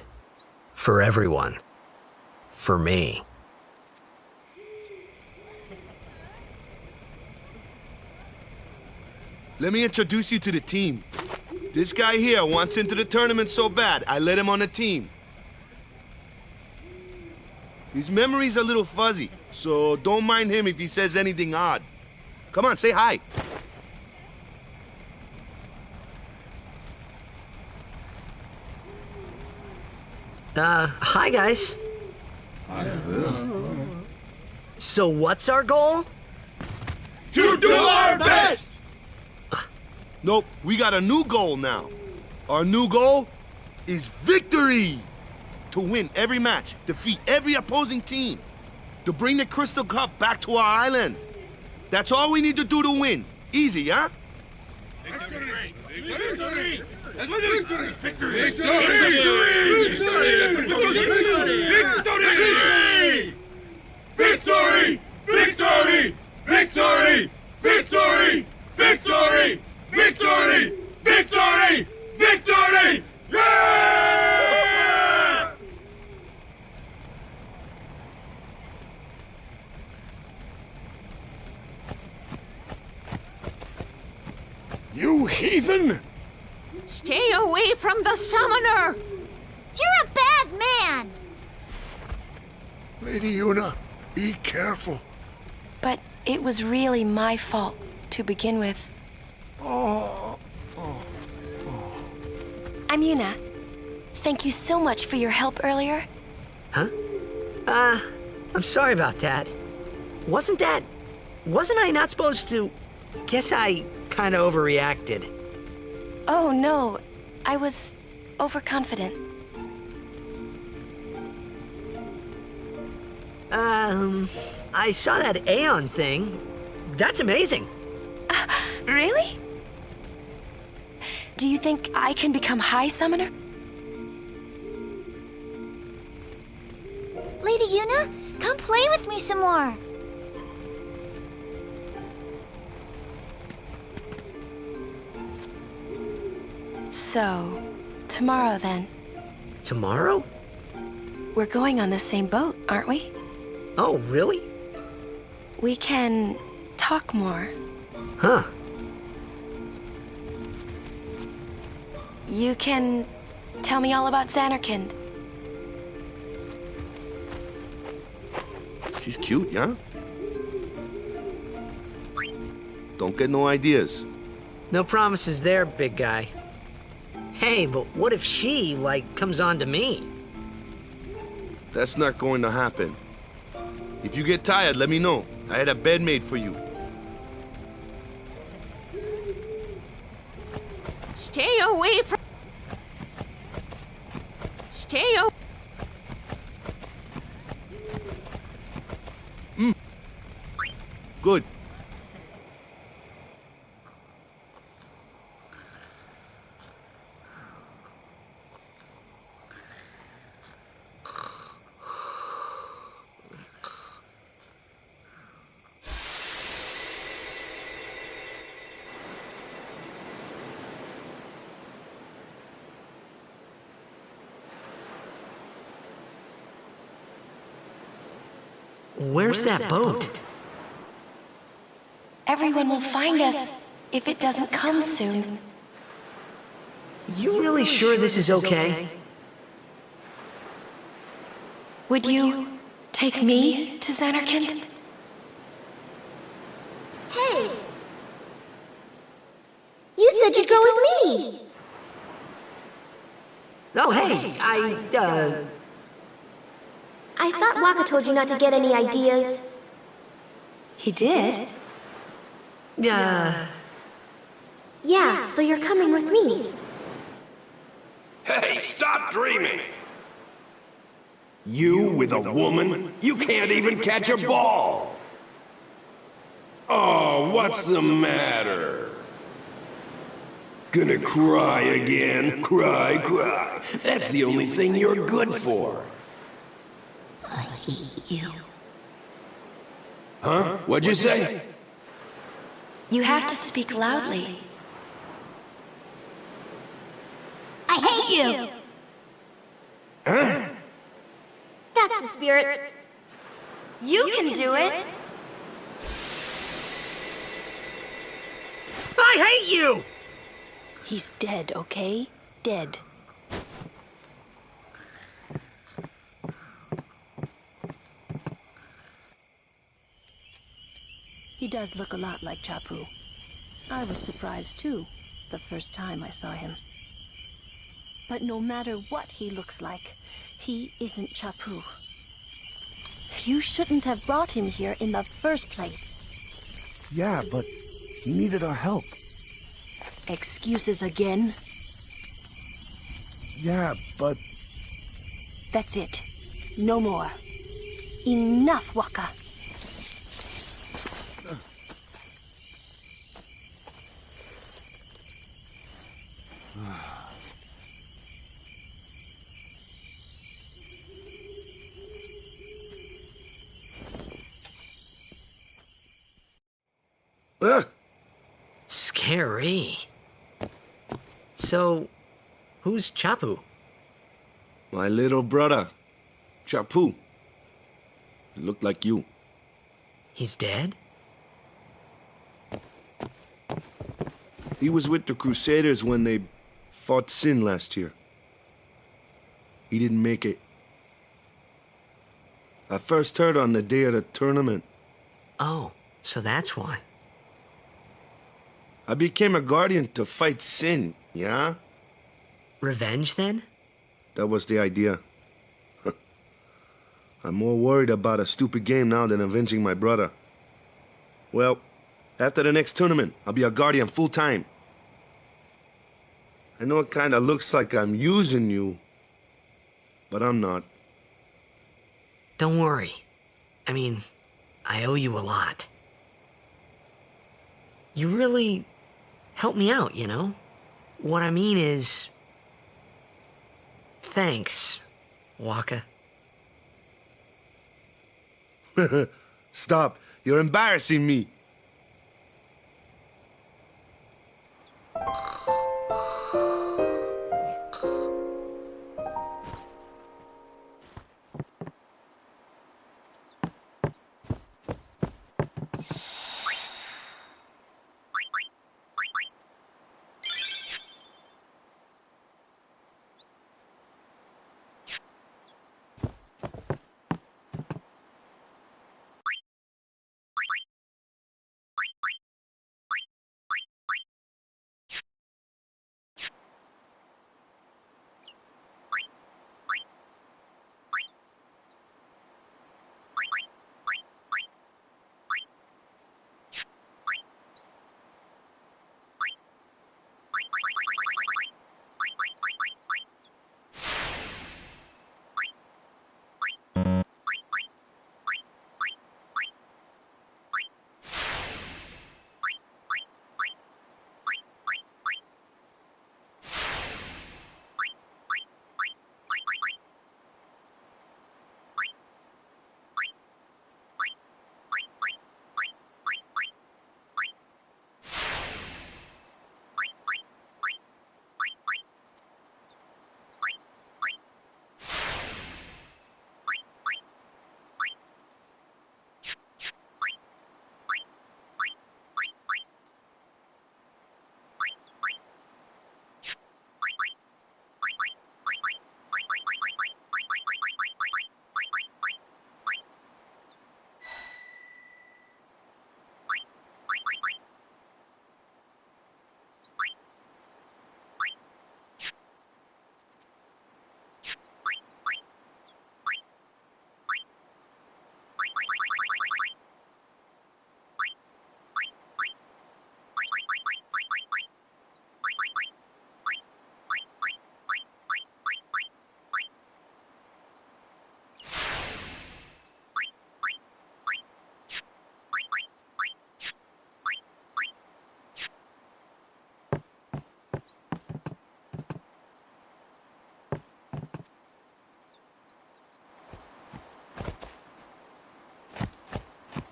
For everyone. For me. Let me introduce you to the team. This guy here wants into the tournament so bad, I let him on the team. His memory's a little fuzzy, so don't mind him if he says anything odd. Come on, say hi. Hi guys. So what's our goal? To do our best! Nope, we got a new goal now. Our new goal is victory! To win every match, defeat every opposing team. to bring the Crystal Cup back to our island. That's all we need to do to win. Easy, huh? Victory! Victory! Victory! Victory! Victory! Victory! Victory! Victory! Victory! Victory! Victory! Victory! Yeah! You heathen! Stay away from the summoner! You're a bad man! Lady Una, be careful. But it was really my fault to begin with. I'm Yuna. Thank you so much for your help earlier. Huh? I'm sorry about that. Wasn't I not supposed to... Guess I kind of overreacted. Oh no, I was overconfident. I saw that Aeon thing. That's amazing. Really? Do you think I can become High Summoner? Lady Yuna, come play with me some more. So, tomorrow then. Tomorrow? We're going on the same boat, aren't we? Oh, really? We can talk more. Huh. You can tell me all about Xanarkand. She's cute, yeah? Don't get no ideas. No promises there, big guy. Hey, but what if she, comes on to me? That's not going to happen. If you get tired, let me know. I had a bed made for you. Stay away from... Stay away... Good. Where's that boat? Everyone will find us if it doesn't come soon. You really sure this is okay? Would you take me to Xanarkand? Hey! You said you'd go with me! Oh, hey, I thought Waka told you not to get any ideas. He did? Yeah, so you're coming with me. Hey, stop dreaming! You with a woman? You can't even catch a ball! Oh, what's the matter? Gonna cry again? Cry, cry. That's the only thing you're good for. I hate you. Huh? What'd you say? You have to speak loudly. I hate you! Huh? That's the spirit. You can do it! I hate you! He's dead, okay? Dead. He does look a lot like Chapu. I was surprised too, the first time I saw him. But no matter what he looks like, he isn't Chapu. You shouldn't have brought him here in the first place. Yeah, but he needed our help. Excuses again? Yeah, but... That's it. No more. Enough, Waka. Scary. So, who's Chapu? My little brother, Chapu. He looked like you. He's dead? He was with the Crusaders when they fought Sin last year. He didn't make it. I first heard on the day of the tournament. Oh, so that's why. I became a guardian to fight Sin, yeah? Revenge, then? That was the idea. I'm more worried about a stupid game now than avenging my brother. Well, after the next tournament, I'll be a guardian full-time. I know it kinda looks like I'm using you, but I'm not. Don't worry. I mean, I owe you a lot. You really helped me out, you know? What I mean is... Thanks, Waka. Stop. You're embarrassing me.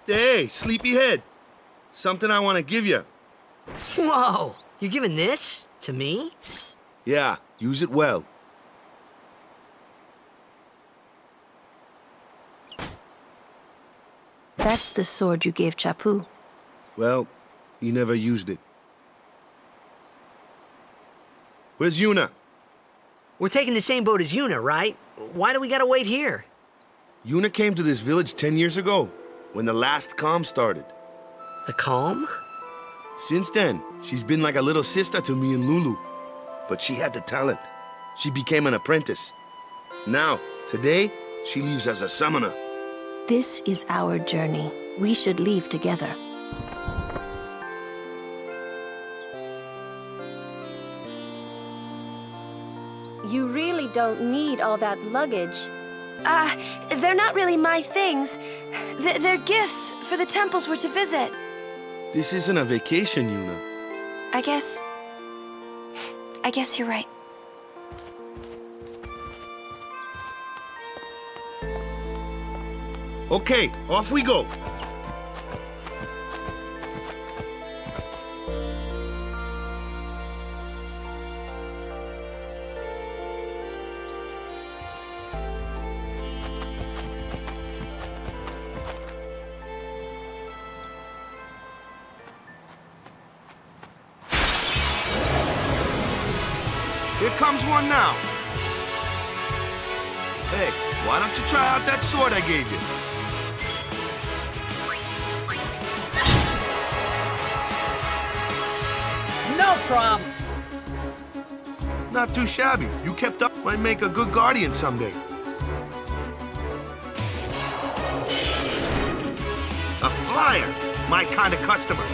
Hey, sleepyhead. Something I want to give you. Whoa! You're giving this to me? Yeah, use it well. That's the sword you gave Chapu. Well, he never used it. Where's Yuna? We're taking the same boat as Yuna, right? Why do we gotta wait here? Yuna came to this village 10 years ago, when the last calm started. The calm? Since then, she's been like a little sister to me and Lulu. But she had the talent. She became an apprentice. Now, today, she leaves as a summoner. This is our journey. We should leave together. You really don't need all that luggage. They're not really my things. They're gifts for the temples we're to visit. This isn't a vacation, Yuna. I guess you're right. Okay, off we go. Here comes one now. Hey, why don't you try out that sword I gave you? No problem. Not too shabby. You kept up. Might make a good guardian someday. A flyer. My kind of customer.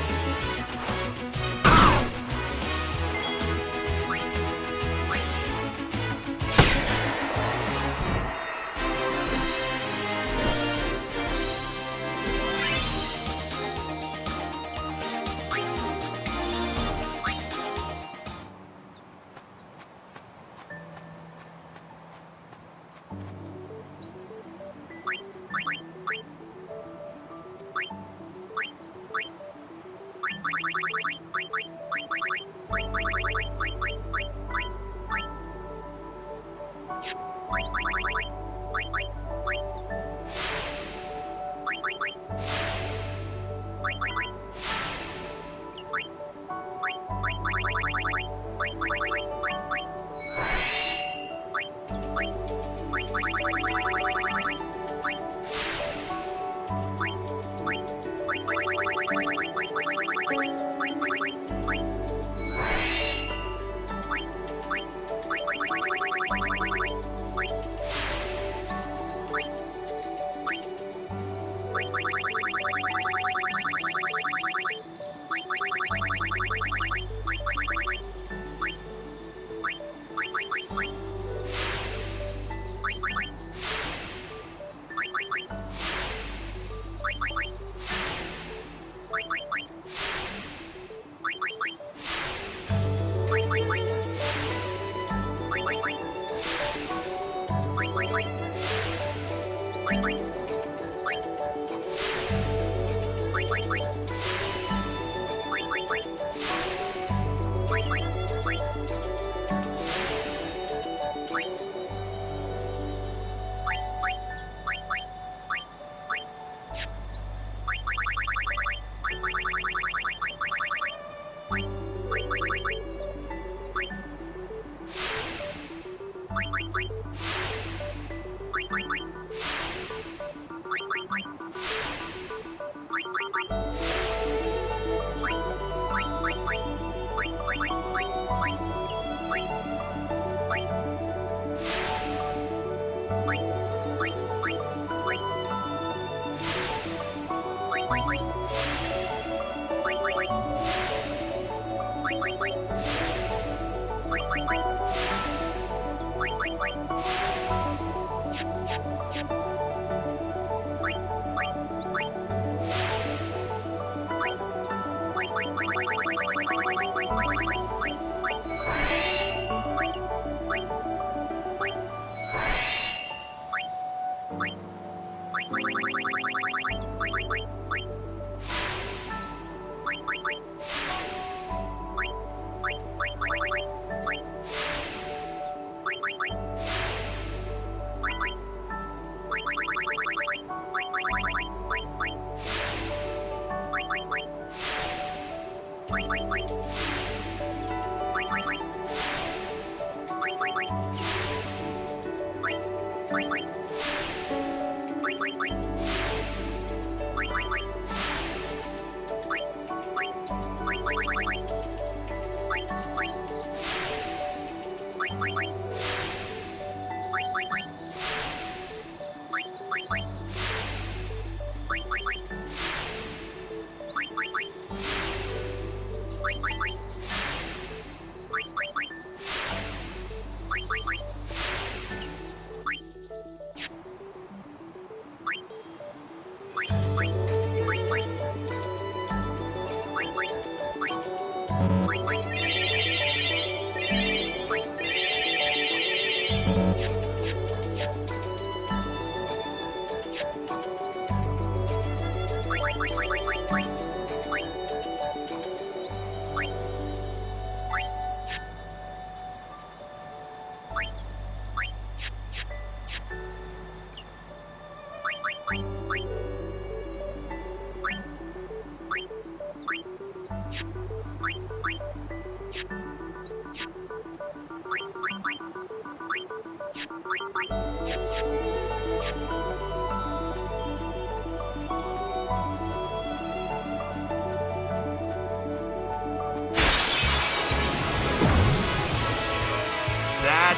That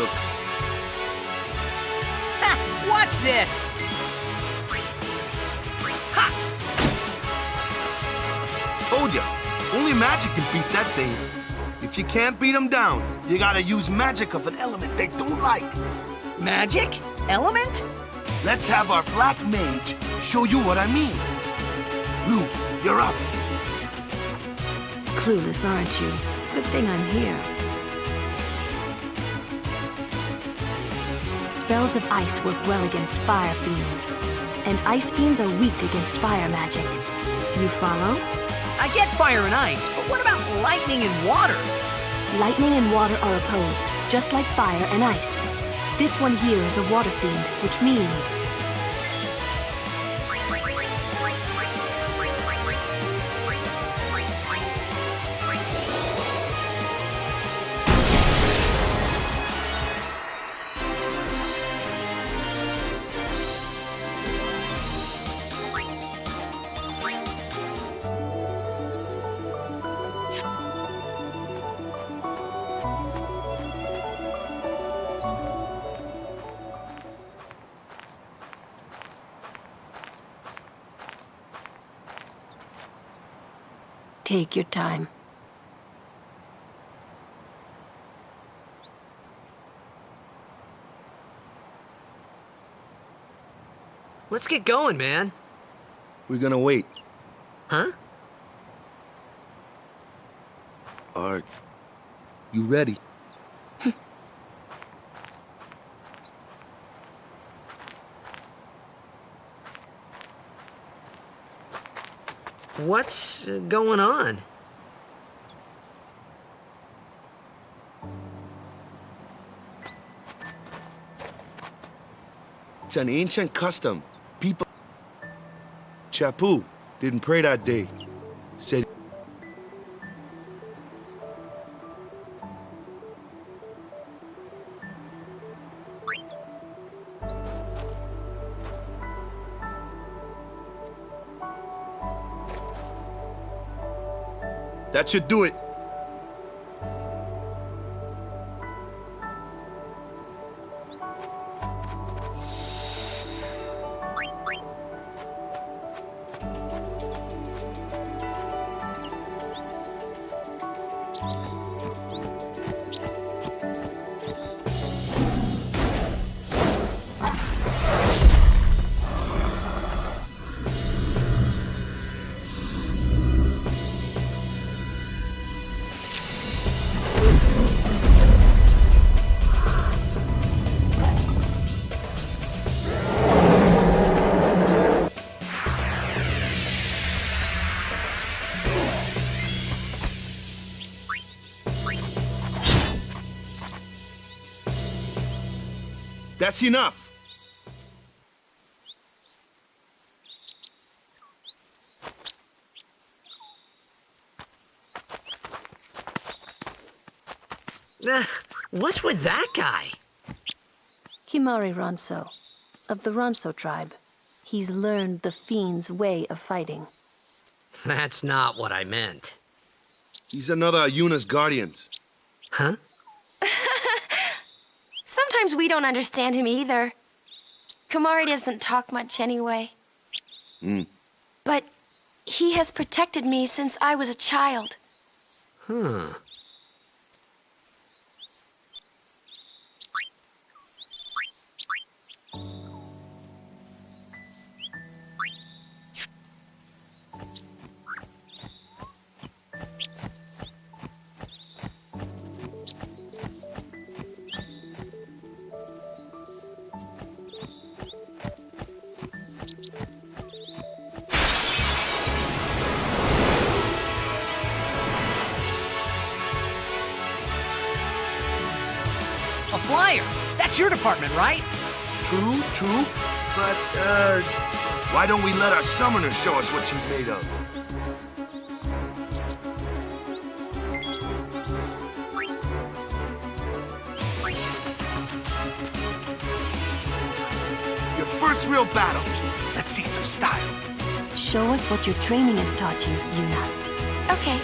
looks... Ha! Watch this! Ha! Told ya, only magic can beat that thing. If you can't beat them down, you gotta use magic of an element they don't like. Magic? Element? Let's have our black mage show you what I mean. Lou, you're up. Clueless, aren't you? Good thing I'm here. Spells of ice work well against fire fiends, and ice fiends are weak against fire magic. You follow? I get fire and ice, but what about lightning and water? Lightning and water are opposed, just like fire and ice. This one here is a water fiend, which means... Take your time. Let's get going, man. We're gonna wait. Huh? Are you ready? What's going on? It's an ancient custom. People... Chappu didn't pray that day. Said... That should do it. That's enough. What's with that guy? Kimari Ronso, of the Ronso tribe. He's learned the fiend's way of fighting. That's not what I meant. He's another Yuna's guardians. Huh? Sometimes we don't understand him either. Kumari doesn't talk much anyway. But he has protected me since I was a child. Huh. A flyer! That's your department, right? True, true. But, why don't we let our summoner show us what she's made of? Your first real battle. Let's see some style. Show us what your training has taught you, Yuna. Okay.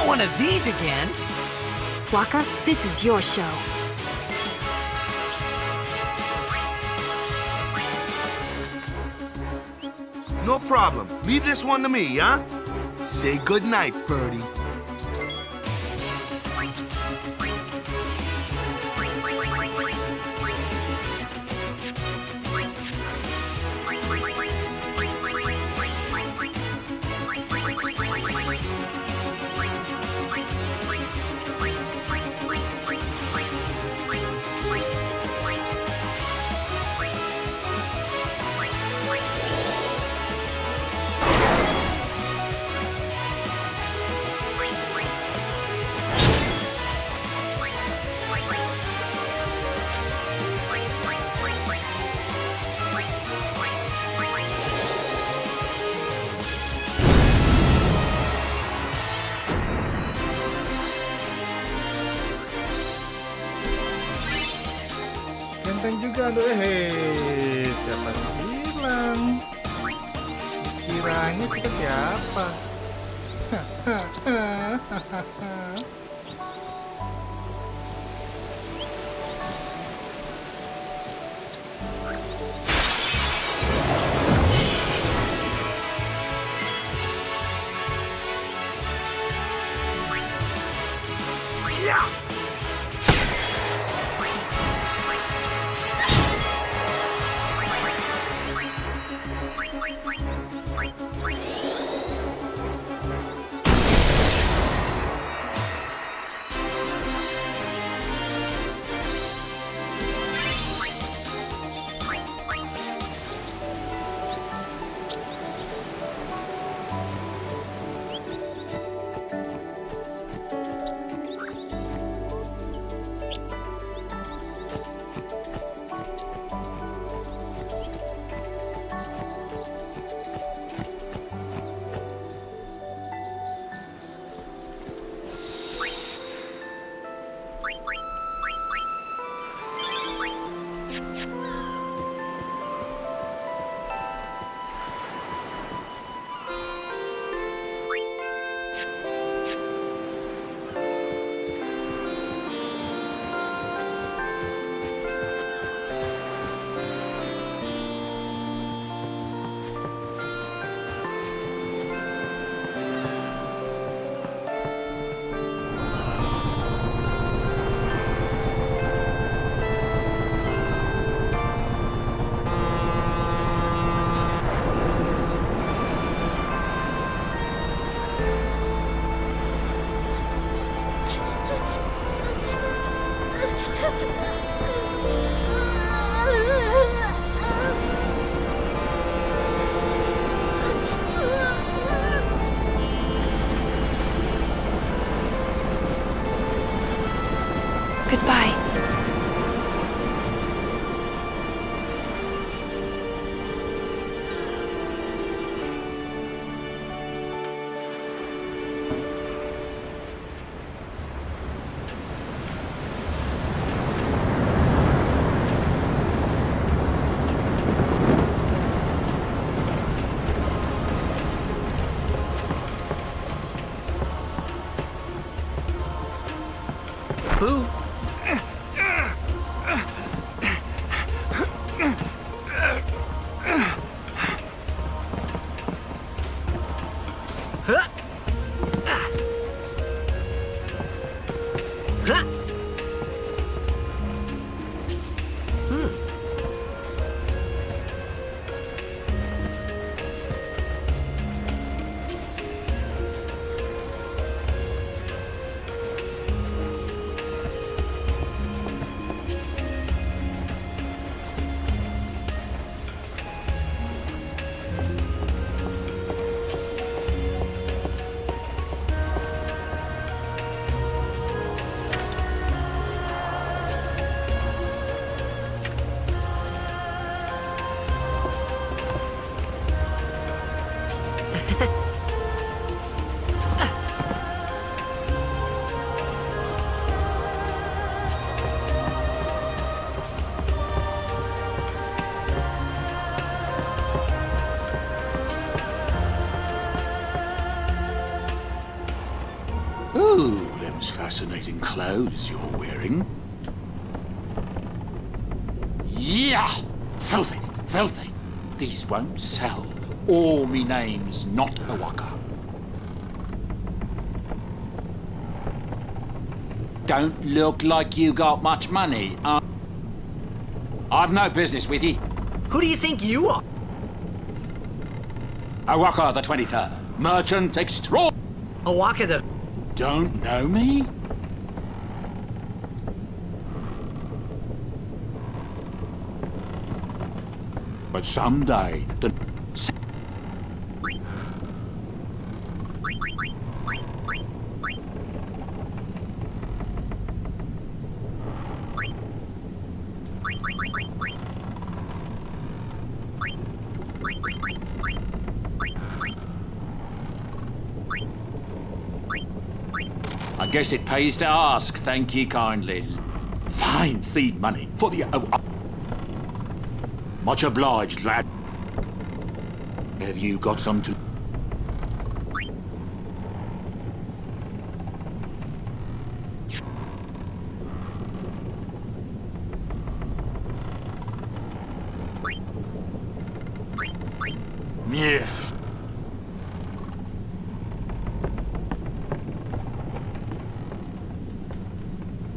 One of these again? Waka, this is your show. No problem. Leave this one to me, huh? Say goodnight, birdie. Ganteng juga, aduh, siapa yang bilang? Kiranya kita siapa? Goodbye. Boo! Ooh, them's fascinating clothes you're wearing. Yeah! Filthy, filthy. These won't sell. Or me name's not Hawaka. Don't look like you got much money. I've no business with you. Who do you think you are? Hawaka the 23rd. Merchant extraordinary. Hawaka the... Don't know me? But someday, the... I guess it pays to ask, thank ye kindly. Fine seed money for the... Much obliged, lad. Have you got some to... Yeah.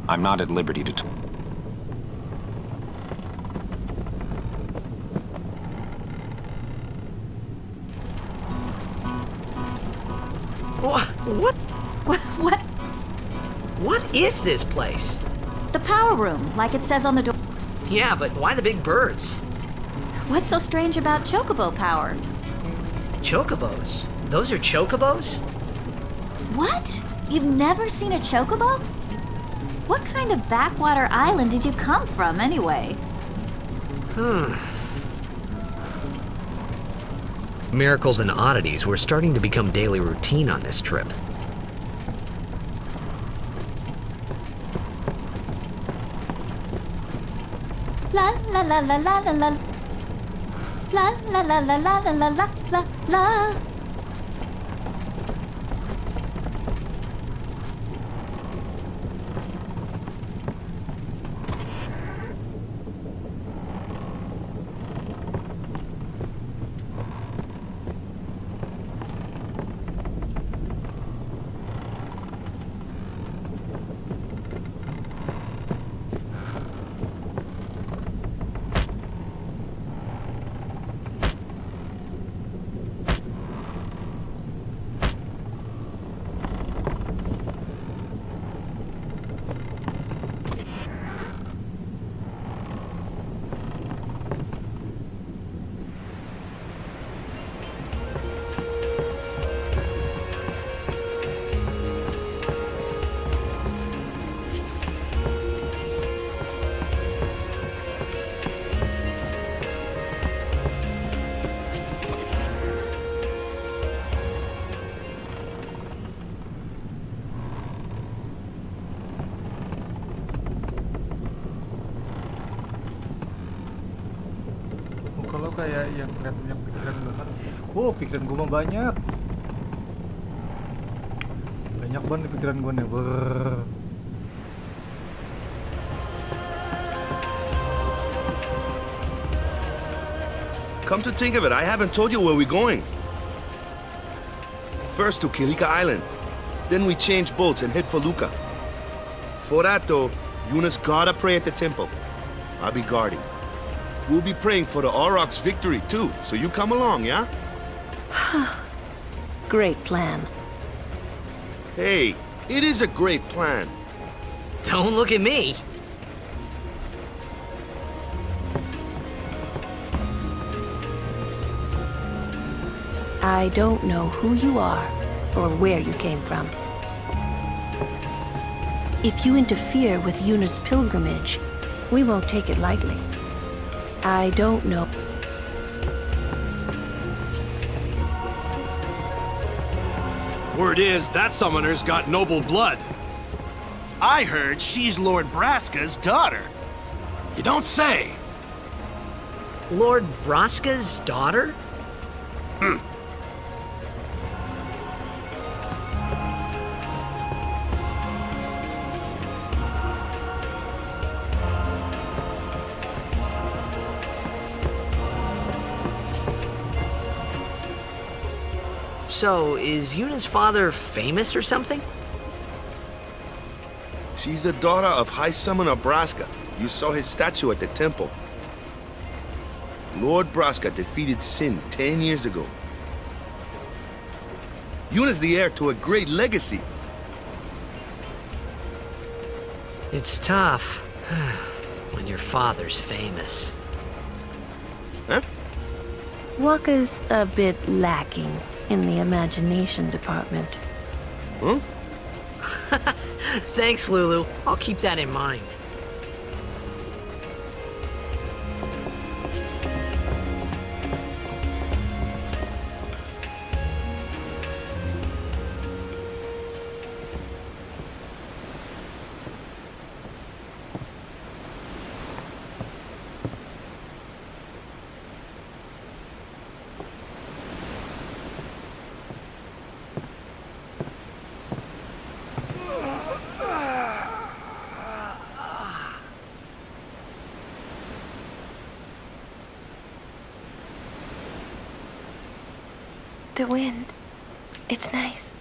I'm not at liberty to What? What? What is this place? The power room, like it says on the door. Yeah, but why the big birds? What's so strange about chocobo power? Chocobos? Those are chocobos? What? You've never seen a chocobo? What kind of backwater island did you come from, anyway? Miracles and oddities were starting to become daily routine on this trip. La la la la la la la. La la la la la la la la la la. kayak yang kelihatannya pikiran banget. Oh, pikiran gue mah banyak. Banyak banget di pikiran gue nih. Brrr. Come to think of it, I haven't told you where we're going. First to Kilika Island. Then we change boats and head for Luca. For that though, Eunice gotta pray at the temple. I'll be guarding. We'll be praying for the Aurochs' victory too, so you come along, yeah? Great plan. Hey, it is a great plan. Don't look at me. I don't know who you are or where you came from. If you interfere with Yuna's pilgrimage, we won't take it lightly. I don't know. Word is that summoner's got noble blood. I heard she's Lord Braska's daughter. You don't say. Lord Braska's daughter? So, is Yuna's father famous or something? She's the daughter of High Summoner Braska. You saw his statue at the temple. Lord Braska defeated Sin 10 years ago. Yuna's the heir to a great legacy. It's tough when your father's famous. Huh? Waka's a bit lacking in the imagination department. Huh? Thanks, Lulu. I'll keep that in mind. The wind. It's nice.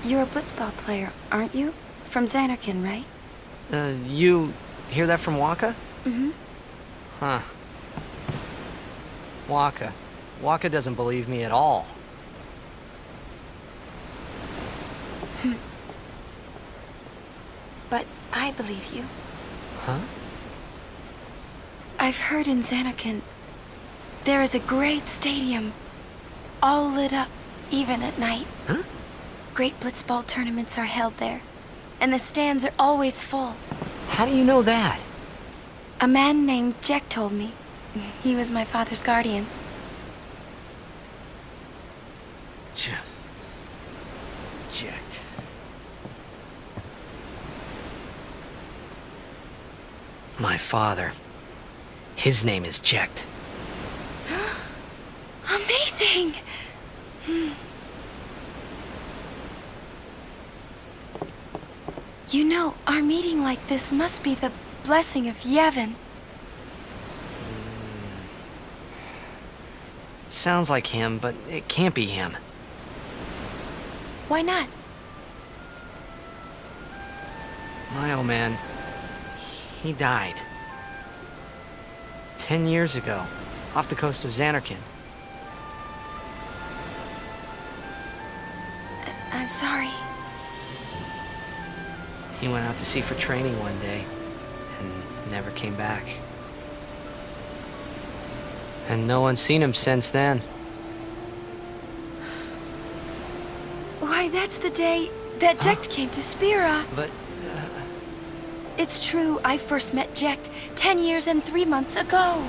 You're a blitzball player, aren't you? From Xanarkin, right? You hear that from Waka? Mm-hmm. Huh. Waka. Waka doesn't believe me at all. But I believe you. Huh? I've heard in Xanarkin there is a great stadium, all lit up, even at night. Huh? Great blitzball tournaments are held there, and the stands are always full. How do you know that? A man named Jack told me. He was my father's guardian. Jacked. My father. His name is Jecht. Amazing! You know, our meeting like this must be the blessing of Yevon. Sounds like him, but it can't be him. Why not? My old man, he died. 10 years ago, off the coast of Xanarkin. I'm sorry. He went out to sea for training one day, and never came back. And no one's seen him since then. Why, that's the day that Jecht came to Spira. But... It's true, I first met Jecht 10 years and 3 months ago.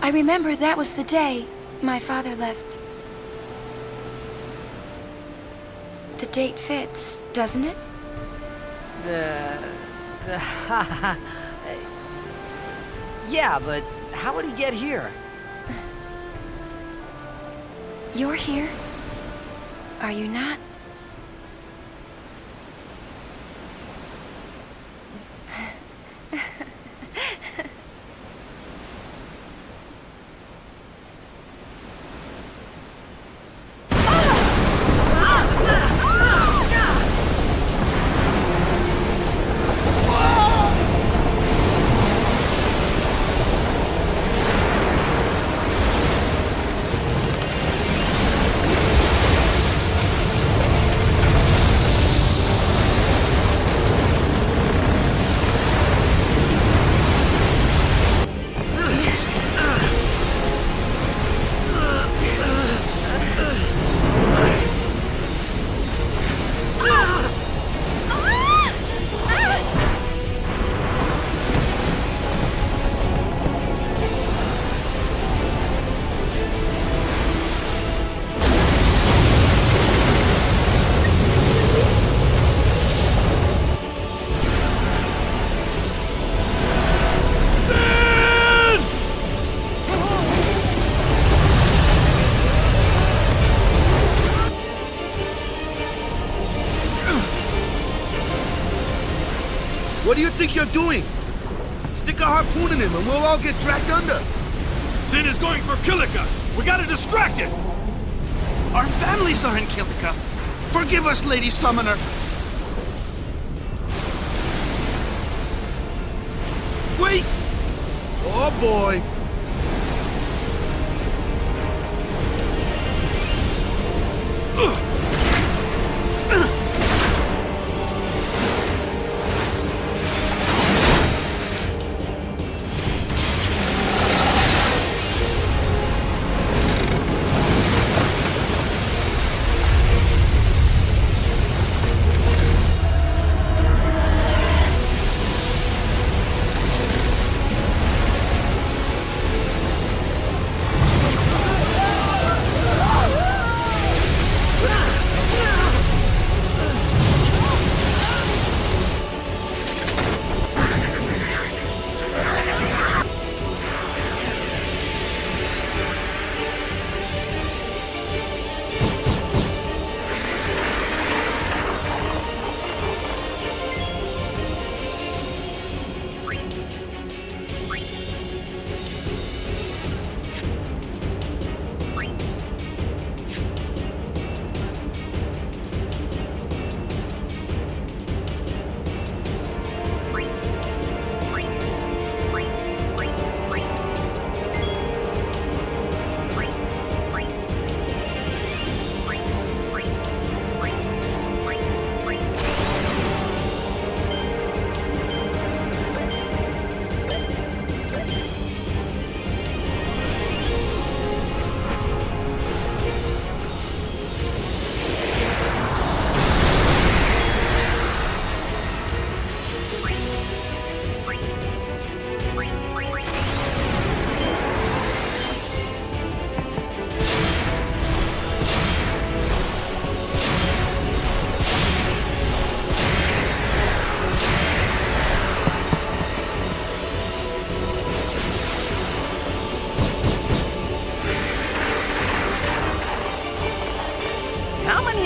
I remember that was the day my father left. The date fits, doesn't it? Yeah, but how would he get here? You're here? Are you not? What do you think you're doing? Stick a harpoon in him and we'll all get dragged under. Sin is going for Kilika. We gotta distract it. Our families are in Kilika. Forgive us, Lady Summoner. Wait! Oh boy.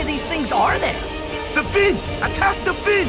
These things are there? The fin! Attack the fin!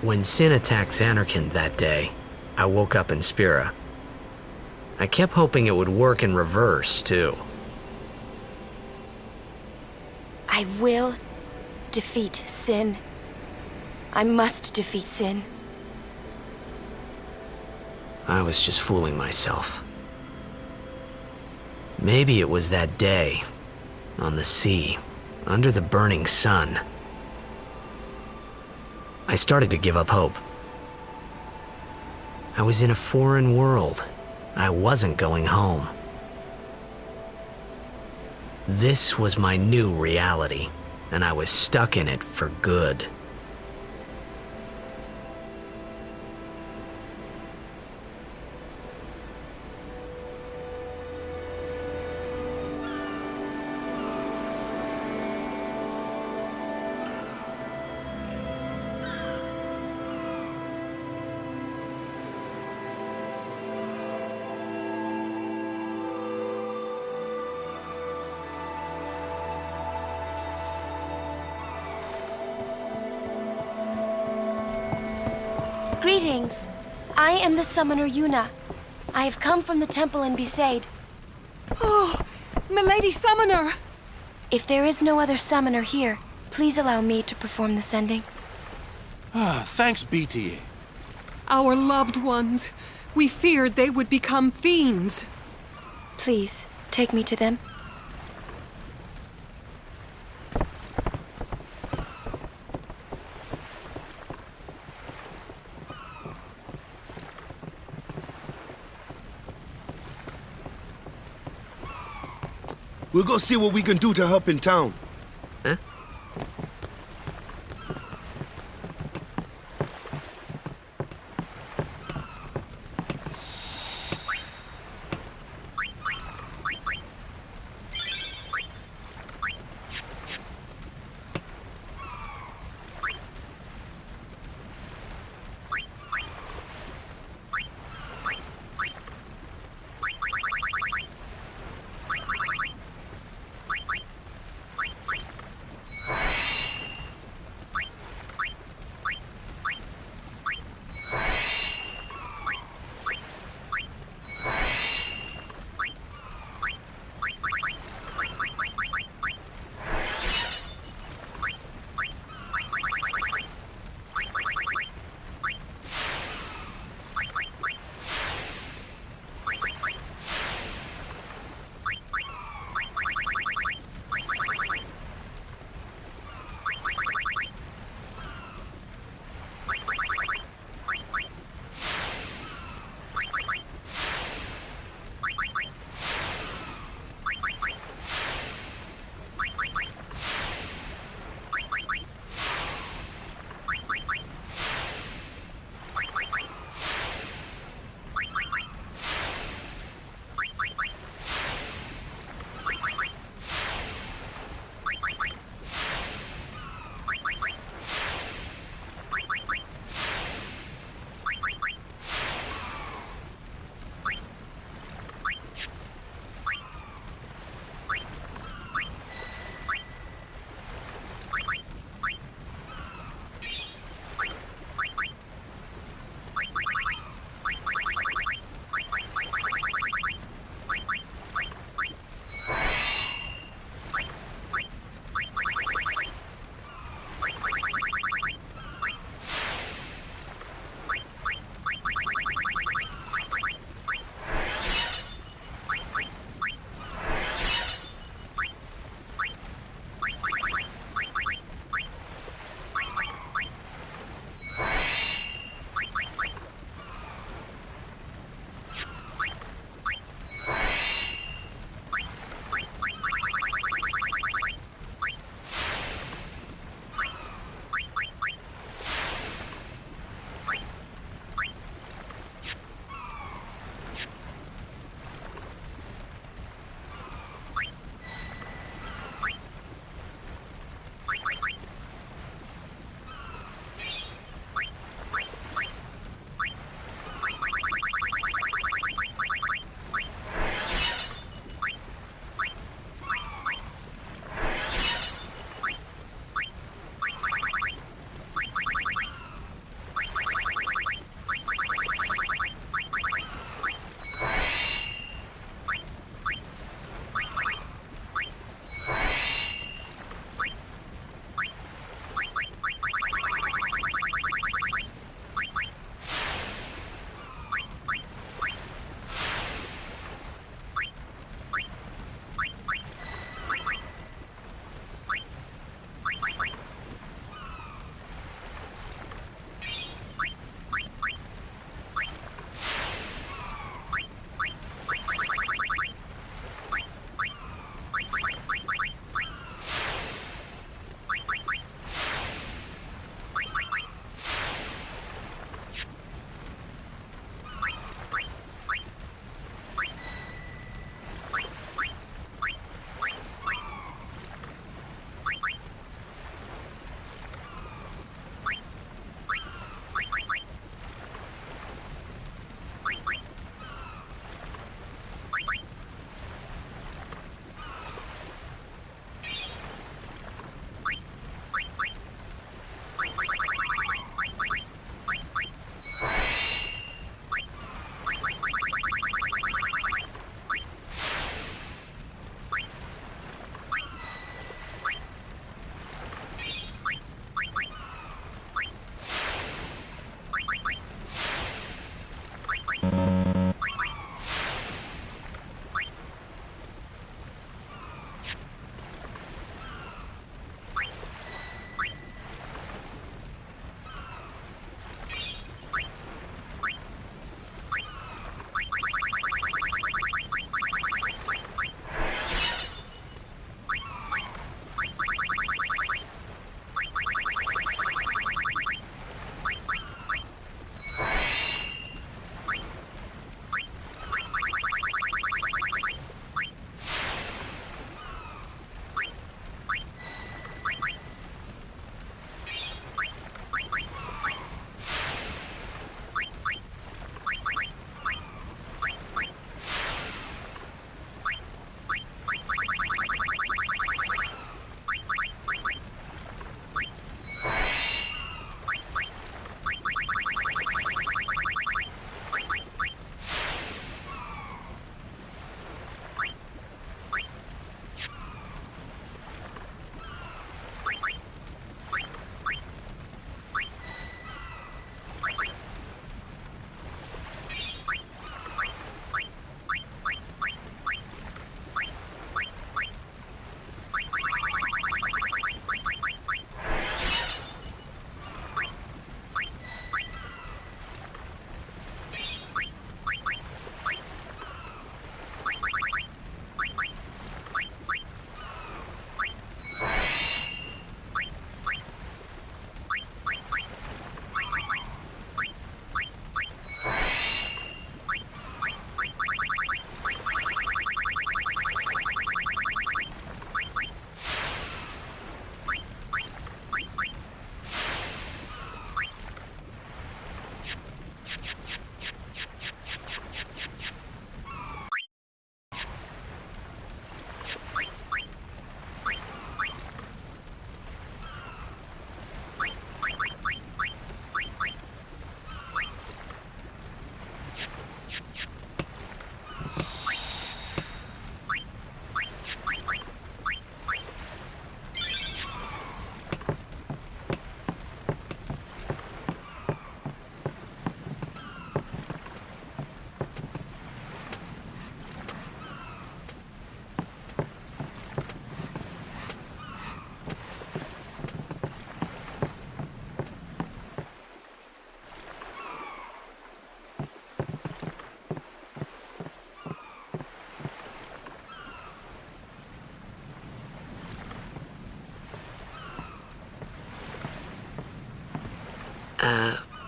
When Sin attacked Xanarkand that day, I woke up in Spira. I kept hoping it would work in reverse, too. I will defeat Sin. I must defeat Sin. I was just fooling myself. Maybe it was that day, on the sea, under the burning sun. I started to give up hope. I was in a foreign world. I wasn't going home. This was my new reality, and I was stuck in it for good. Greetings. I am the summoner Yuna. I have come from the temple in Besaid. Oh, Milady Summoner! If there is no other summoner here, please allow me to perform the sending. Thanks, BT. Our loved ones. We feared they would become fiends. Please, take me to them. We'll go see what we can do to help in town. Huh?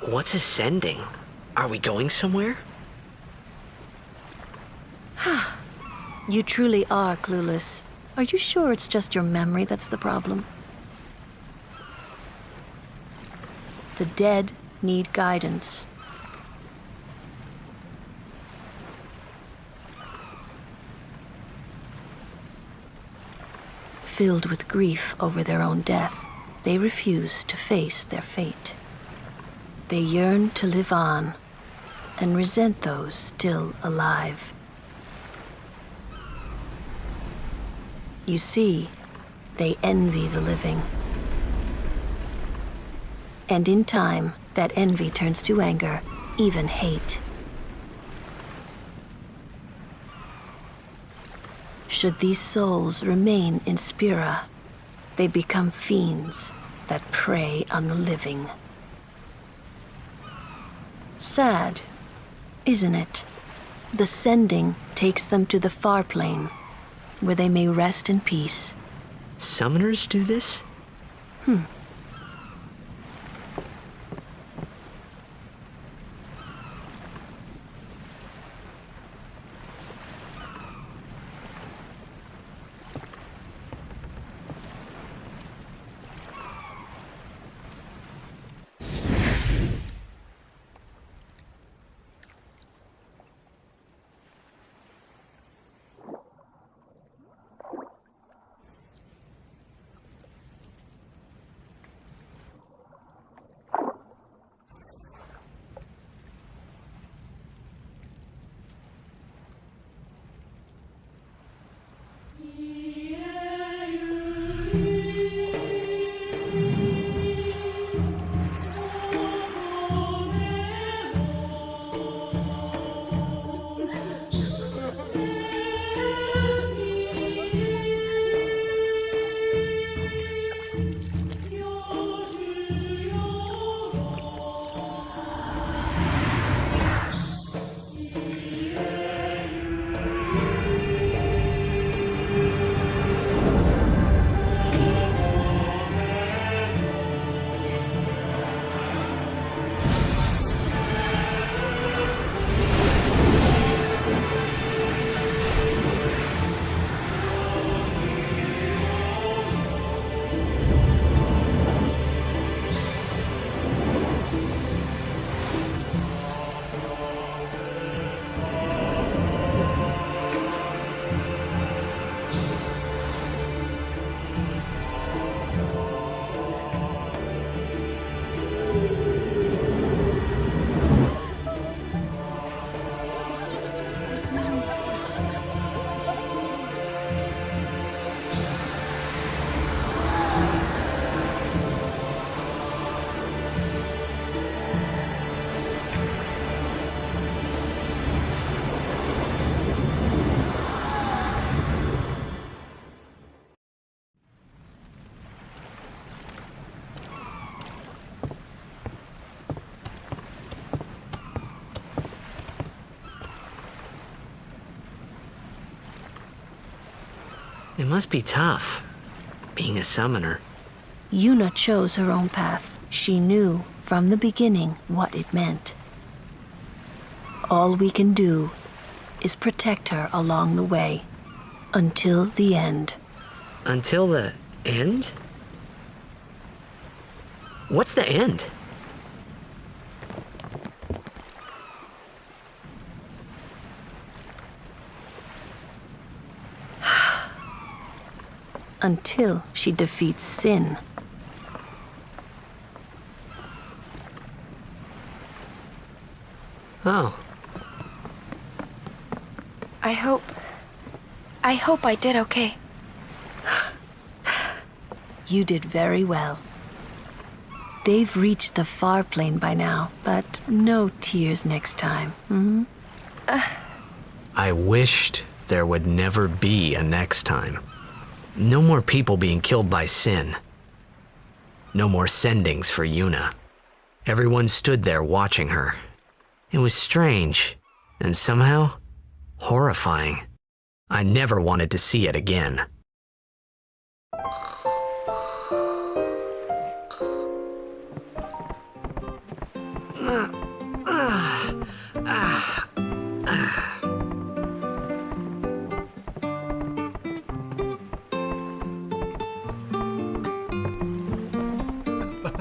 What's ascending? Are we going somewhere? You truly are clueless. Are you sure it's just your memory that's the problem? The dead need guidance. Filled with grief over their own death, they refuse to face their fate. They yearn to live on and resent those still alive. You see, they envy the living. And in time, that envy turns to anger, even hate. Should these souls remain in Spira, they become fiends that prey on the living. Sad, isn't it? The sending takes them to the far plane, where they may rest in peace. Summoners do this? It must be tough, being a summoner. Yuna chose her own path. She knew from the beginning what it meant. All we can do is protect her along the way, until the end. Until the end? What's the end? Until she defeats sin. Oh. I hope I did okay. You did very well. They've reached the far plane by now, but no tears next time. I wished there would never be a next time. No more people being killed by sin. No more sendings for Yuna. Everyone stood there watching her. It was strange, and somehow horrifying. I never wanted to see it again.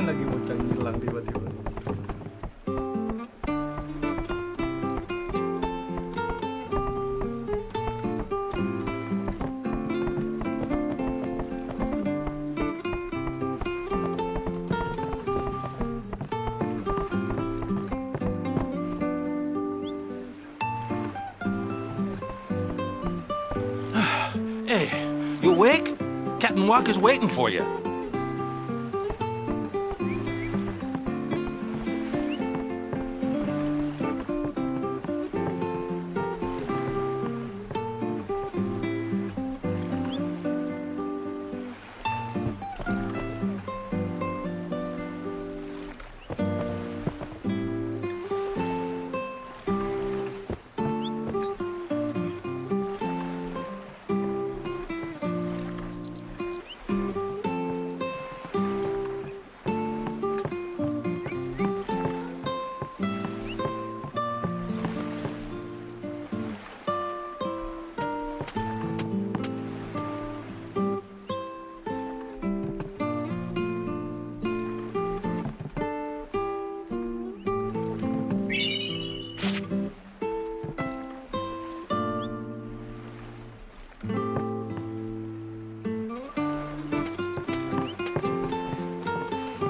lagi bocah ngilang tiba-tiba. Hey, you awake? Captain Walker's waiting for you.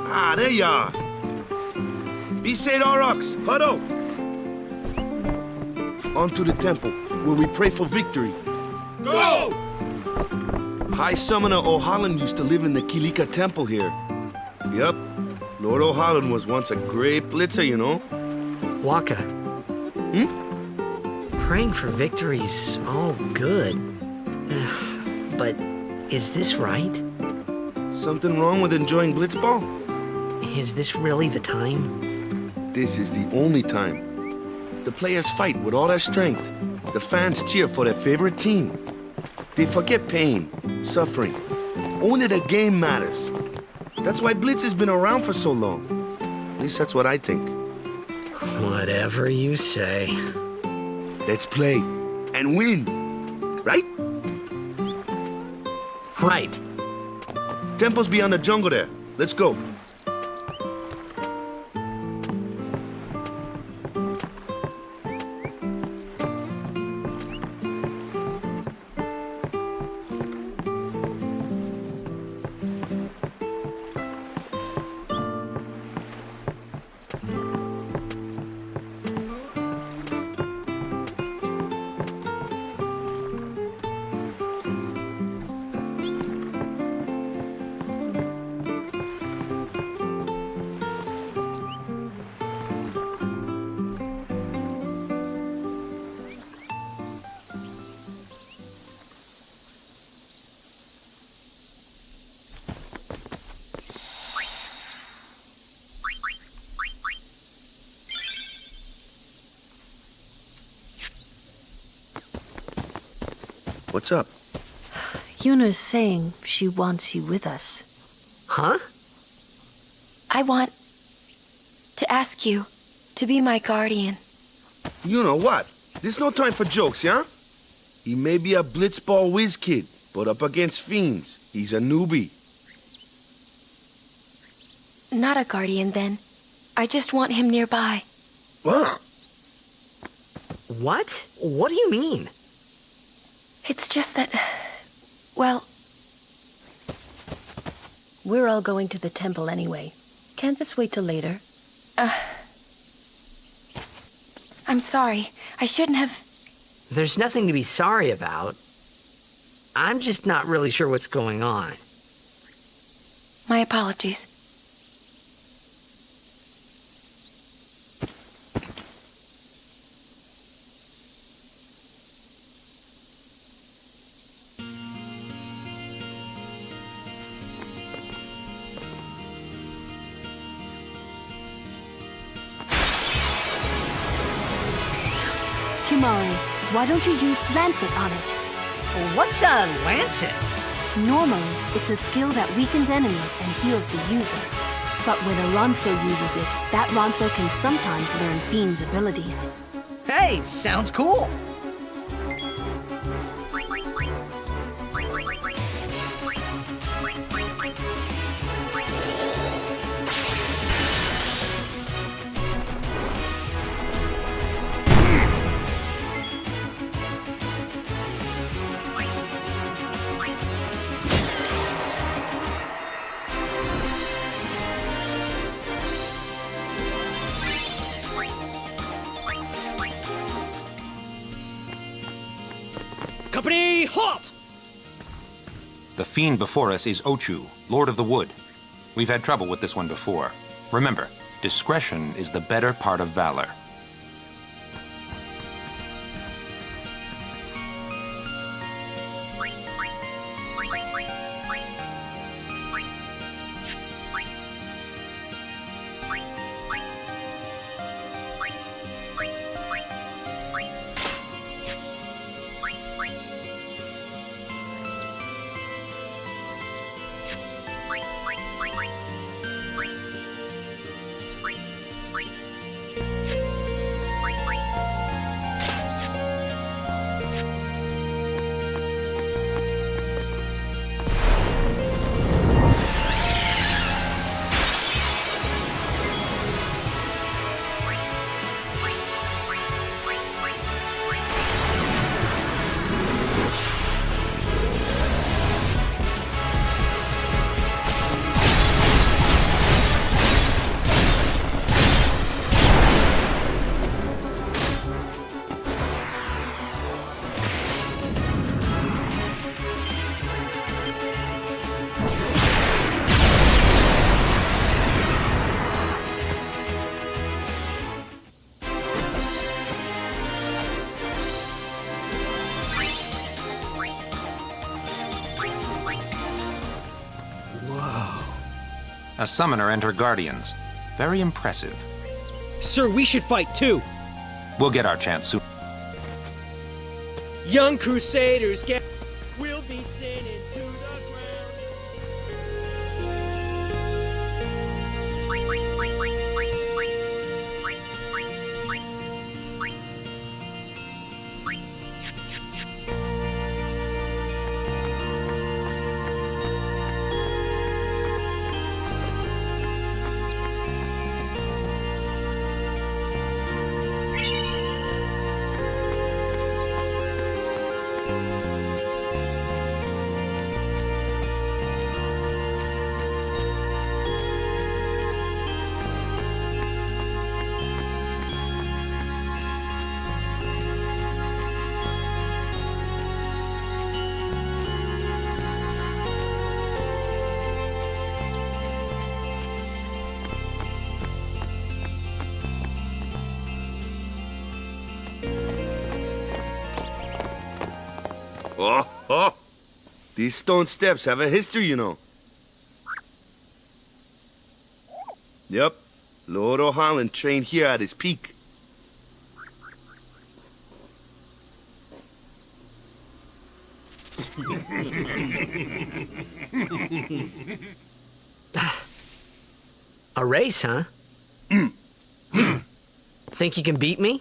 Ah, there you are. Be St. Aurochs, huddle. On to the temple, where we pray for victory. Go! High Summoner O'Holland used to live in the Kilika Temple here. Yep, Lord O'Holland was once a great blitzer, you know. Waka. Praying for victory's all good. But is this right? Something wrong with enjoying blitzball? Is this really the time? This is the only time. The players fight with all their strength. The fans cheer for their favorite team. They forget pain, suffering. Only the game matters. That's why Blitz has been around for so long. At least that's what I think. Whatever you say. Let's play and win, right? Right. Temple's beyond the jungle there. Let's go. What's up? Yuna's saying she wants you with us. Huh? I want to ask you to be my guardian. You know what? There's no time for jokes, yeah? He may be a blitzball whiz kid, but up against fiends, he's a newbie. Not a guardian, then. I just want him nearby. What? What? What do you mean? It's just that, well... We're all going to the temple anyway. Can't this wait till later? I'm sorry. I shouldn't have... There's nothing to be sorry about. I'm just not really sure what's going on. My apologies. Kimari, why don't you use Lancet on it? What's a Lancet? Normally, it's a skill that weakens enemies and heals the user. But when a Ronso uses it, that Ronso can sometimes learn Fiend's abilities. Hey, sounds cool. halt! The fiend before us is Ochu, Lord of the Wood. We've had trouble with this one before. Remember, discretion is the better part of valor. A summoner and her guardians. Very impressive. Sir, we should fight too. We'll get our chance soon. Young crusaders get... We'll beat sin into the ground. Oh, these stone steps have a history, you know. Yep, Lord O'Holland trained here at his peak. A race, huh? Think you can beat me?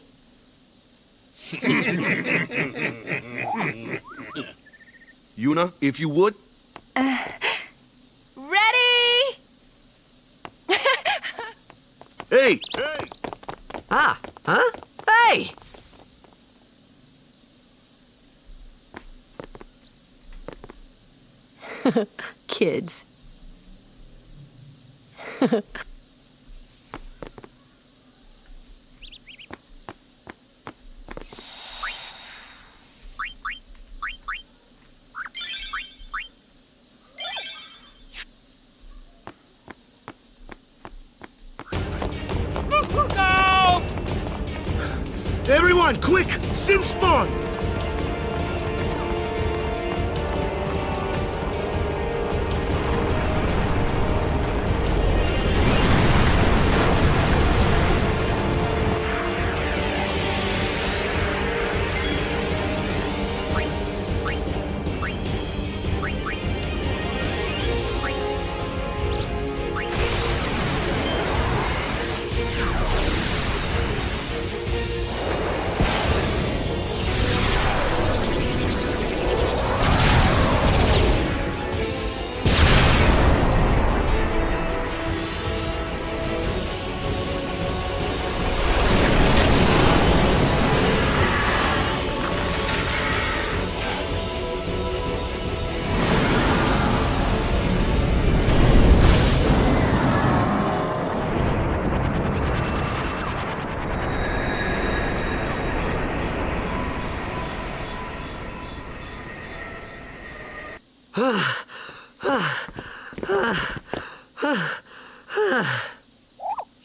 Yuna, if you would. Ready? Hey! Ah, huh? Hey! Kids. Everyone, quick! Sim spawn!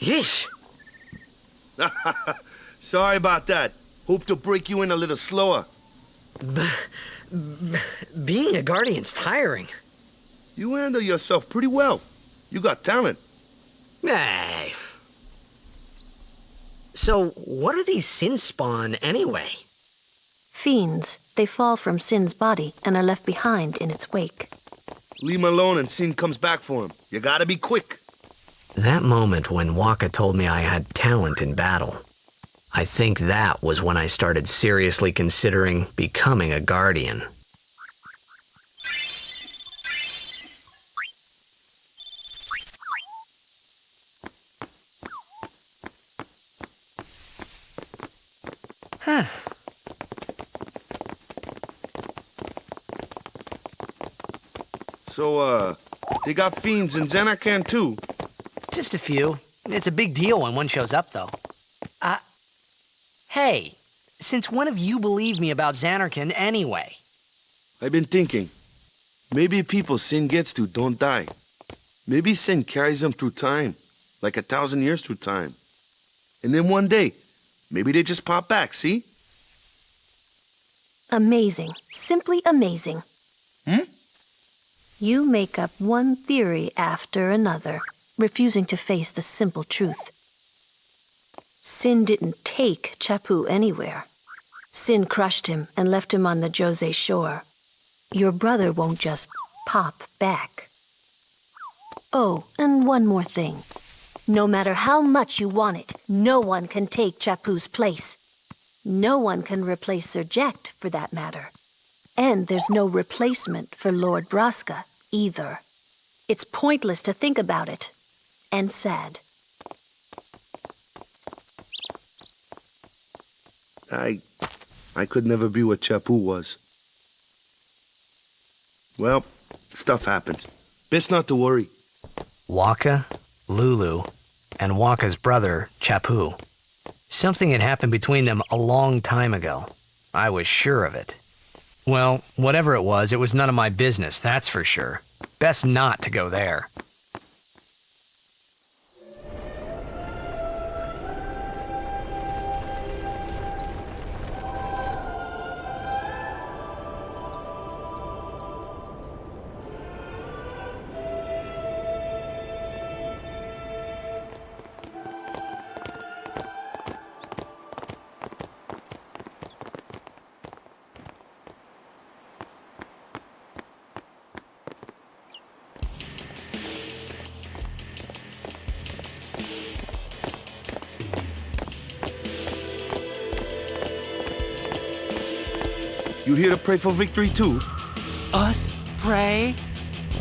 Yeesh. Sorry about that. Hope to break you in a little slower. Being a guardian's tiring. You handle yourself pretty well. You got talent. Hey. So, what are these sin spawn anyway? Fiends. They fall from Sin's body and are left behind in its wake. Leave him alone and Sin comes back for him. You gotta be quick. That moment when Waka told me I had talent in battle, I think that was when I started seriously considering becoming a guardian. Huh. So, they got fiends in Zanarkand too? Just a few. It's a big deal when one shows up, though. Hey, since when have you believed me about Zanarkand anyway? I've been thinking. Maybe people Sin gets to don't die. Maybe Sin carries them through time, like 1,000 years through time. And then one day, maybe they just pop back, see? Amazing. Simply amazing. You make up one theory after another, refusing to face the simple truth. Sin didn't take Chapu anywhere. Sin crushed him and left him on the Jose shore. Your brother won't just pop back. Oh, and one more thing. No matter how much you want it, no one can take Chapu's place. No one can replace Sir Jekt, for that matter. And there's no replacement for Lord Braska, either. It's pointless to think about it. And sad. I could never be what Chapu was. Well, stuff happens. Best not to worry. Waka, Lulu, and Waka's brother, Chapu. Something had happened between them a long time ago. I was sure of it. Well, whatever it was none of my business, that's for sure. Best not to go there. You here to pray for victory too? Us pray?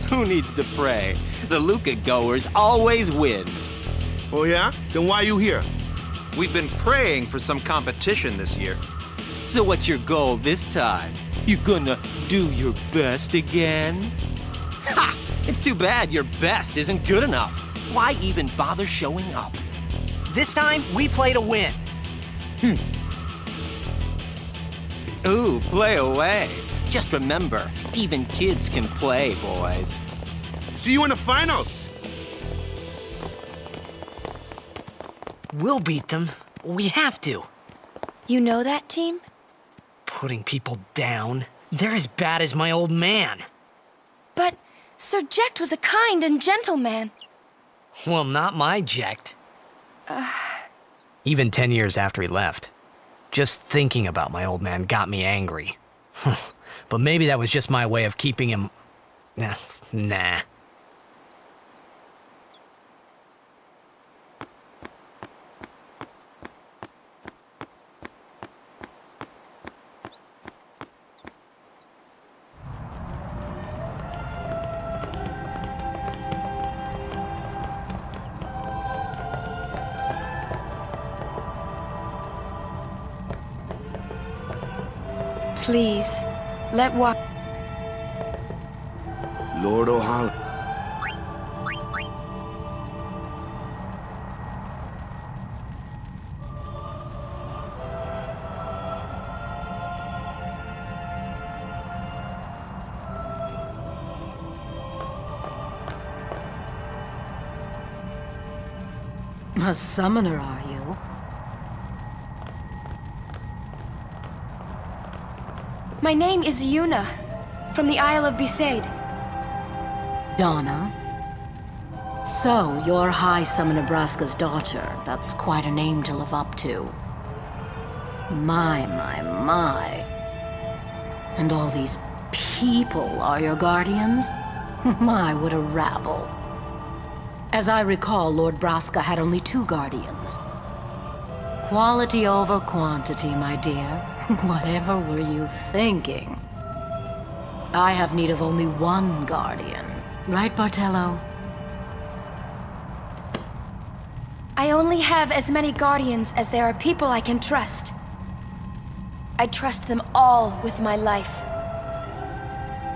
Who needs to pray? The Luca goers always win. Oh yeah? Then why you here? We've been praying for some competition this year. So what's your goal this time? You gonna do your best again? Ha! It's too bad your best isn't good enough. Why even bother showing up? This time, we play to win. Ooh, play away. Just remember, even kids can play, boys. See you in the finals! We'll beat them. We have to. You know that team? Putting people down. They're as bad as my old man. But Sir Jekt was a kind and gentle man. Well, not my Jekt. Even 10 years after he left. Just thinking about my old man got me angry. But maybe that was just my way of keeping him... Nah. Please, let Lord O'Hala. A summoner, are you? My name is Yuna, from the Isle of Besaid. Donna? So, you're High Summoner Braska's daughter. That's quite a name to live up to. My. And all these people are your guardians? My, what a rabble. As I recall, Lord Braska had only 2 guardians. Quality over quantity, my dear. Whatever were you thinking? I have need of only 1 guardian. Right, Bartello? I only have as many guardians as there are people I can trust. I trust them all with my life.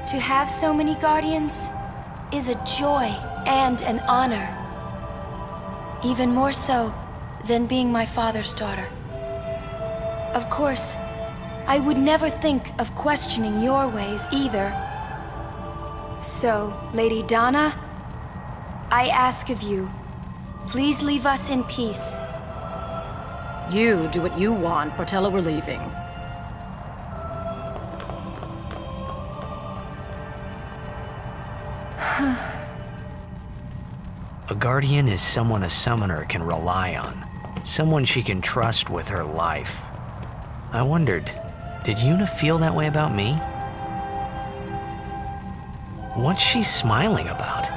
To have so many guardians is a joy and an honor. Even more so than being my father's daughter. Of course, I would never think of questioning your ways either. So, Lady Donna, I ask of you, please leave us in peace. You do what you want, Bartello, we're leaving. A guardian is someone a summoner can rely on. Someone she can trust with her life. I wondered, did Yuna feel that way about me? What's she smiling about?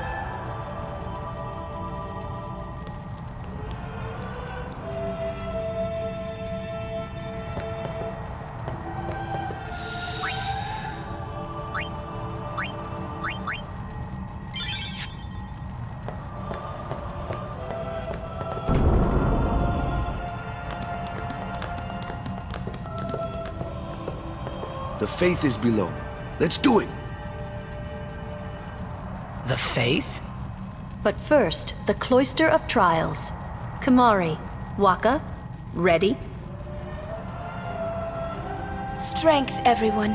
The faith is below. Let's do it! The faith? But first, the Cloister of Trials. Kamari, Waka, ready? Strength, everyone.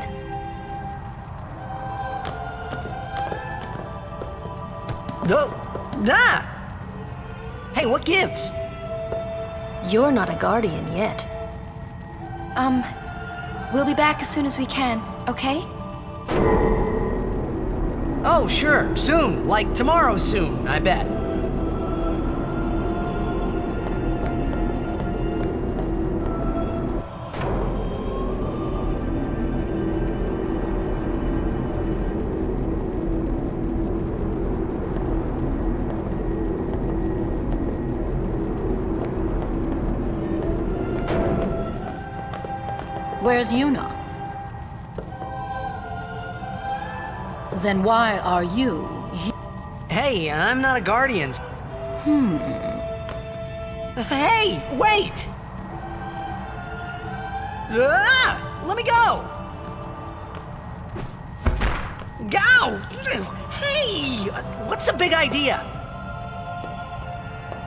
No! Ah! Hey, what gives? You're not a guardian yet. We'll be back as soon as we can, okay? Oh, sure, soon. Like tomorrow soon, I bet. Where's Yuna? Then why are you here? Hey, I'm not a guardian. Hey, wait! Ah! Let me go! Go! Hey! What's a big idea?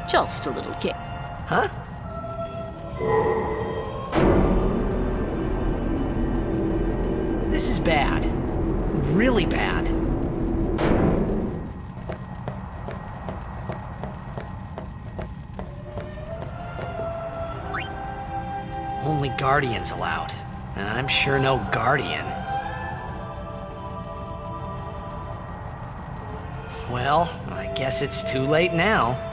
Just a little kick. Huh? This is bad. Really bad. Only guardians allowed. And I'm sure no guardian. Well, I guess it's too late now.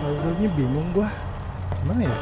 Puzzle-nya bingung gua. Gimana ya?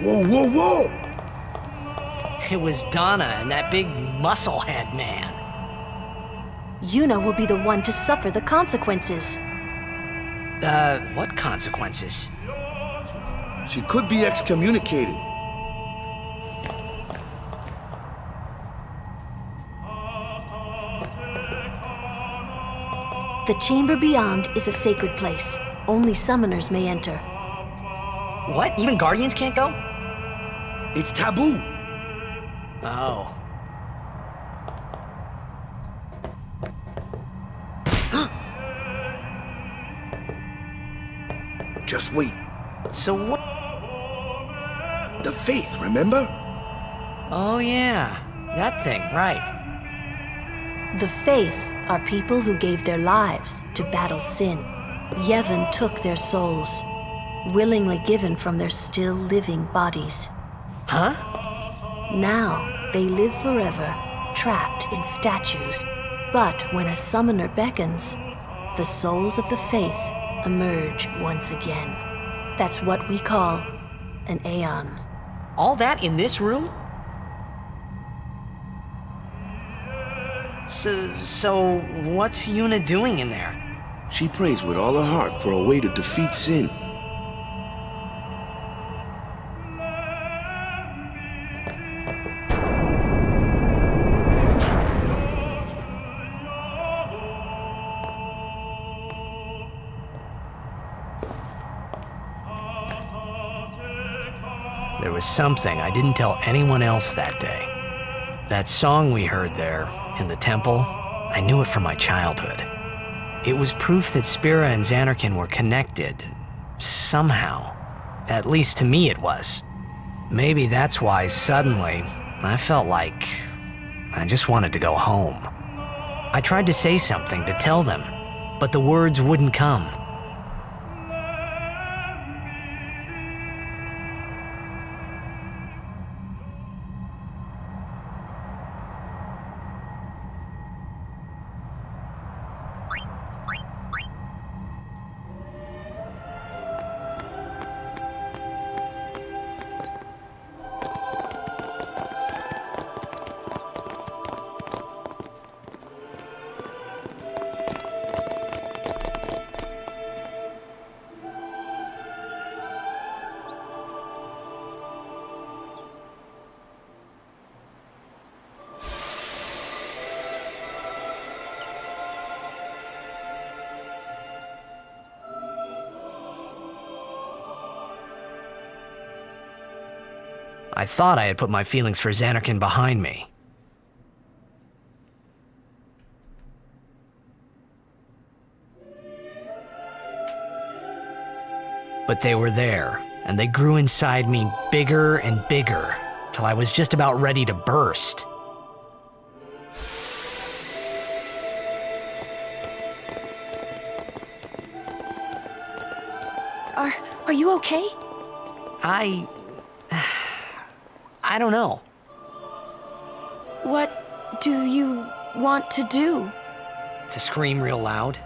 Whoa, whoa, whoa! It was Donna and that big musclehead man. Yuna will be the one to suffer the consequences. What consequences? She could be excommunicated. The chamber beyond is a sacred place. Only summoners may enter. What? Even Guardians can't go? It's taboo. Oh. Just wait. So what? The faith, remember? Oh yeah, that thing, right. The Faith are people who gave their lives to battle sin. Yevon took their souls, willingly given from their still living bodies. Huh? Now they live forever, trapped in statues. But when a summoner beckons, the souls of the Faith emerge once again. That's what we call an Aeon. All that in this room? So what's Yuna doing in there? She prays with all her heart for a way to defeat sin. There was something I didn't tell anyone else that day. That song we heard there, in the temple, I knew it from my childhood. It was proof that Spira and Xanarkin were connected, somehow. At least to me it was. Maybe that's why suddenly, I felt like I just wanted to go home. I tried to say something to tell them, but the words wouldn't come. I thought I had put my feelings for Xanarkin behind me. But they were there, and they grew inside me bigger and bigger, till I was just about ready to burst. Are you okay? I don't know. What do you want to do? To scream real loud.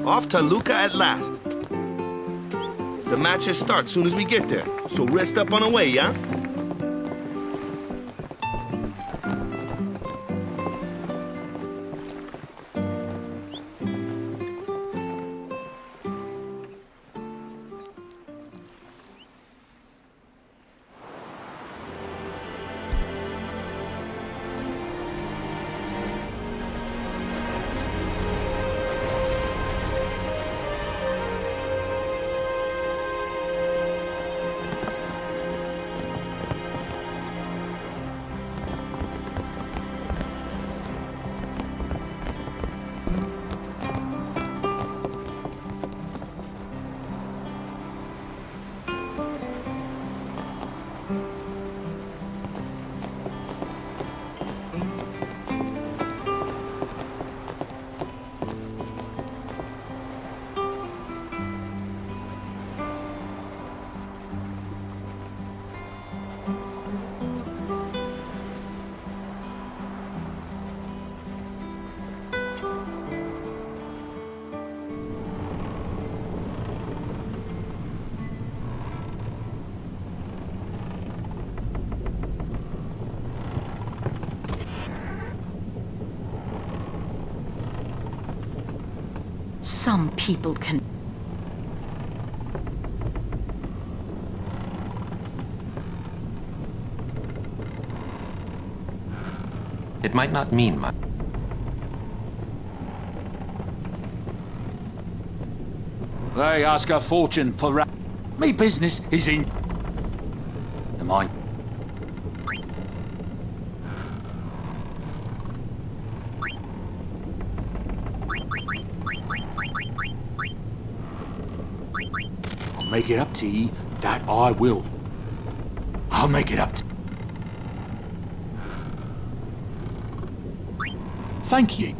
Off to Luca at last. The matches start soon as we get there, so rest up on the way, yeah? Some people can... It might not mean much. They ask a fortune for me business is in... Am I? I'll make it up to ye, that I will. I'll make it up to... Thank ye.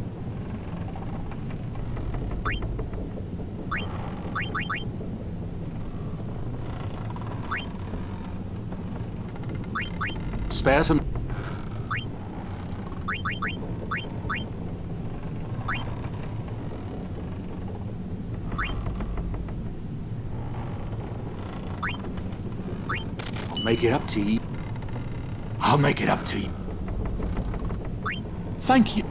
Spare some... I'll make it up to ye. I'll make it up to ye. Thank you.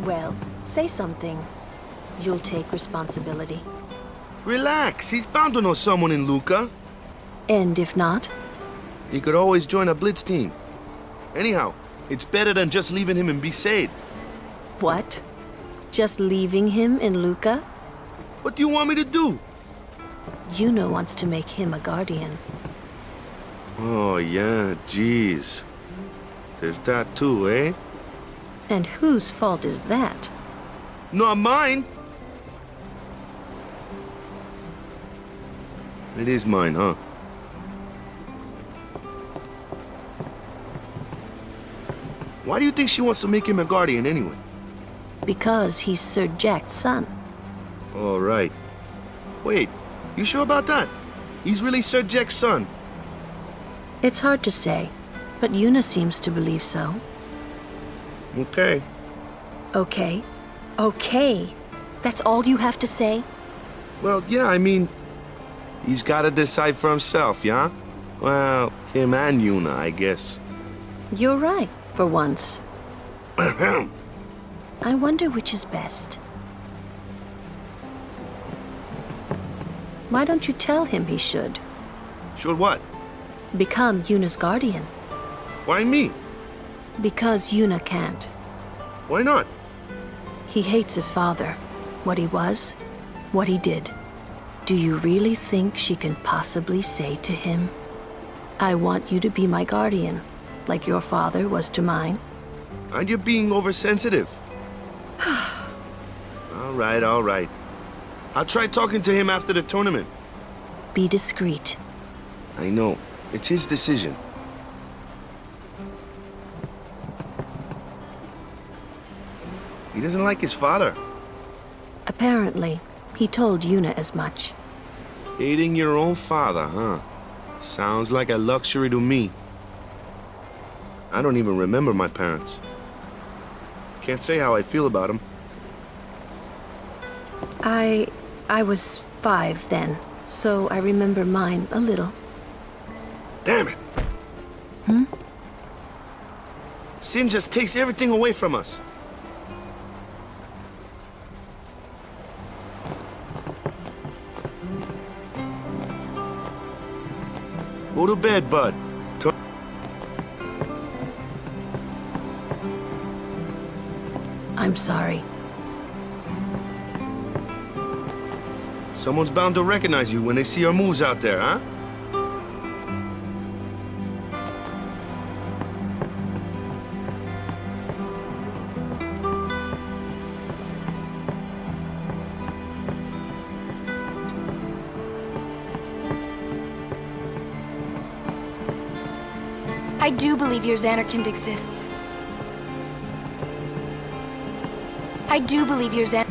Well, say something. You'll take responsibility. Relax, he's bound to know someone in Luca. And if not? He could always join a blitz team. Anyhow, it's better than just leaving him in Besaid. What? Just leaving him in Luca? What do you want me to do? Yuna wants to make him a guardian. Oh, yeah, jeez. There's that too, eh? And whose fault is that? Not mine. It is mine, huh? Why do you think she wants to make him a guardian anyway? Because he's Sir Jack's son. All right. Wait, you sure about that? He's really Sir Jack's son? It's hard to say, but Yuna seems to believe so. Okay. Okay. Okay. That's all you have to say? Well, yeah, I mean, he's got to decide for himself, yeah? Well, him and Yuna, I guess. You're right, for once. I wonder which is best. Why don't you tell him he should? Should what? Become Yuna's guardian. Why me? Because Yuna can't. Why not? He hates his father. What he was, what he did. Do you really think she can possibly say to him, I want you to be my guardian, like your father was to mine? And you're being oversensitive. All right. I'll try talking to him after the tournament. Be discreet. I know. It's his decision. He doesn't like his father. Apparently, he told Yuna as much. Hating your own father, huh? Sounds like a luxury to me. I don't even remember my parents. Can't say how I feel about them. I was 5 then, so I remember mine a little. Damn it! Sin just takes everything away from us. Go to bed, bud. I'm sorry. Someone's bound to recognize you when they see our moves out there, huh? I do believe your Xanarkand exists. I do believe your Xan...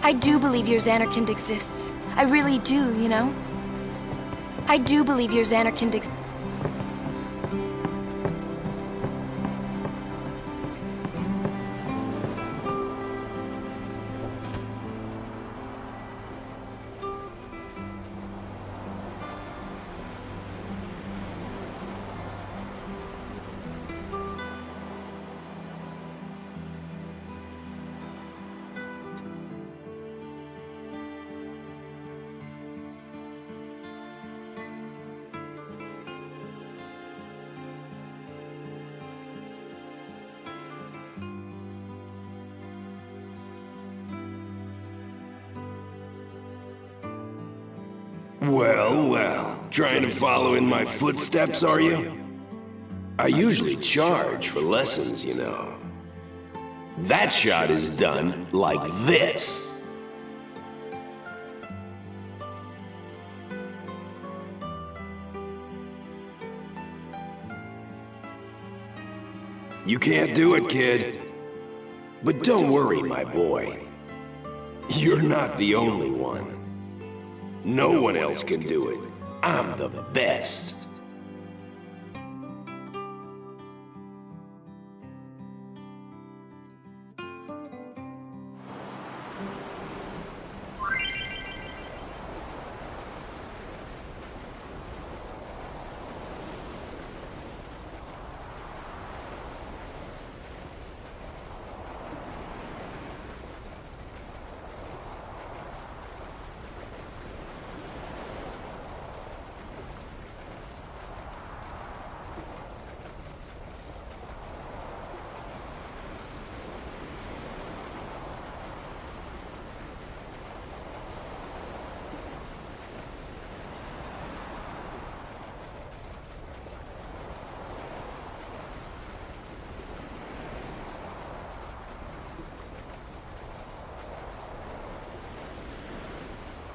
I do believe your Xanarkand exists. I really do, you know? I do believe your Xanarkand exists. Well, trying to follow in my footsteps, are you? I usually charge for lessons, you know. That shot is done like this. You can't do it, kid. But don't worry, my boy. You're not the only one. No one else can do it. I'm the best.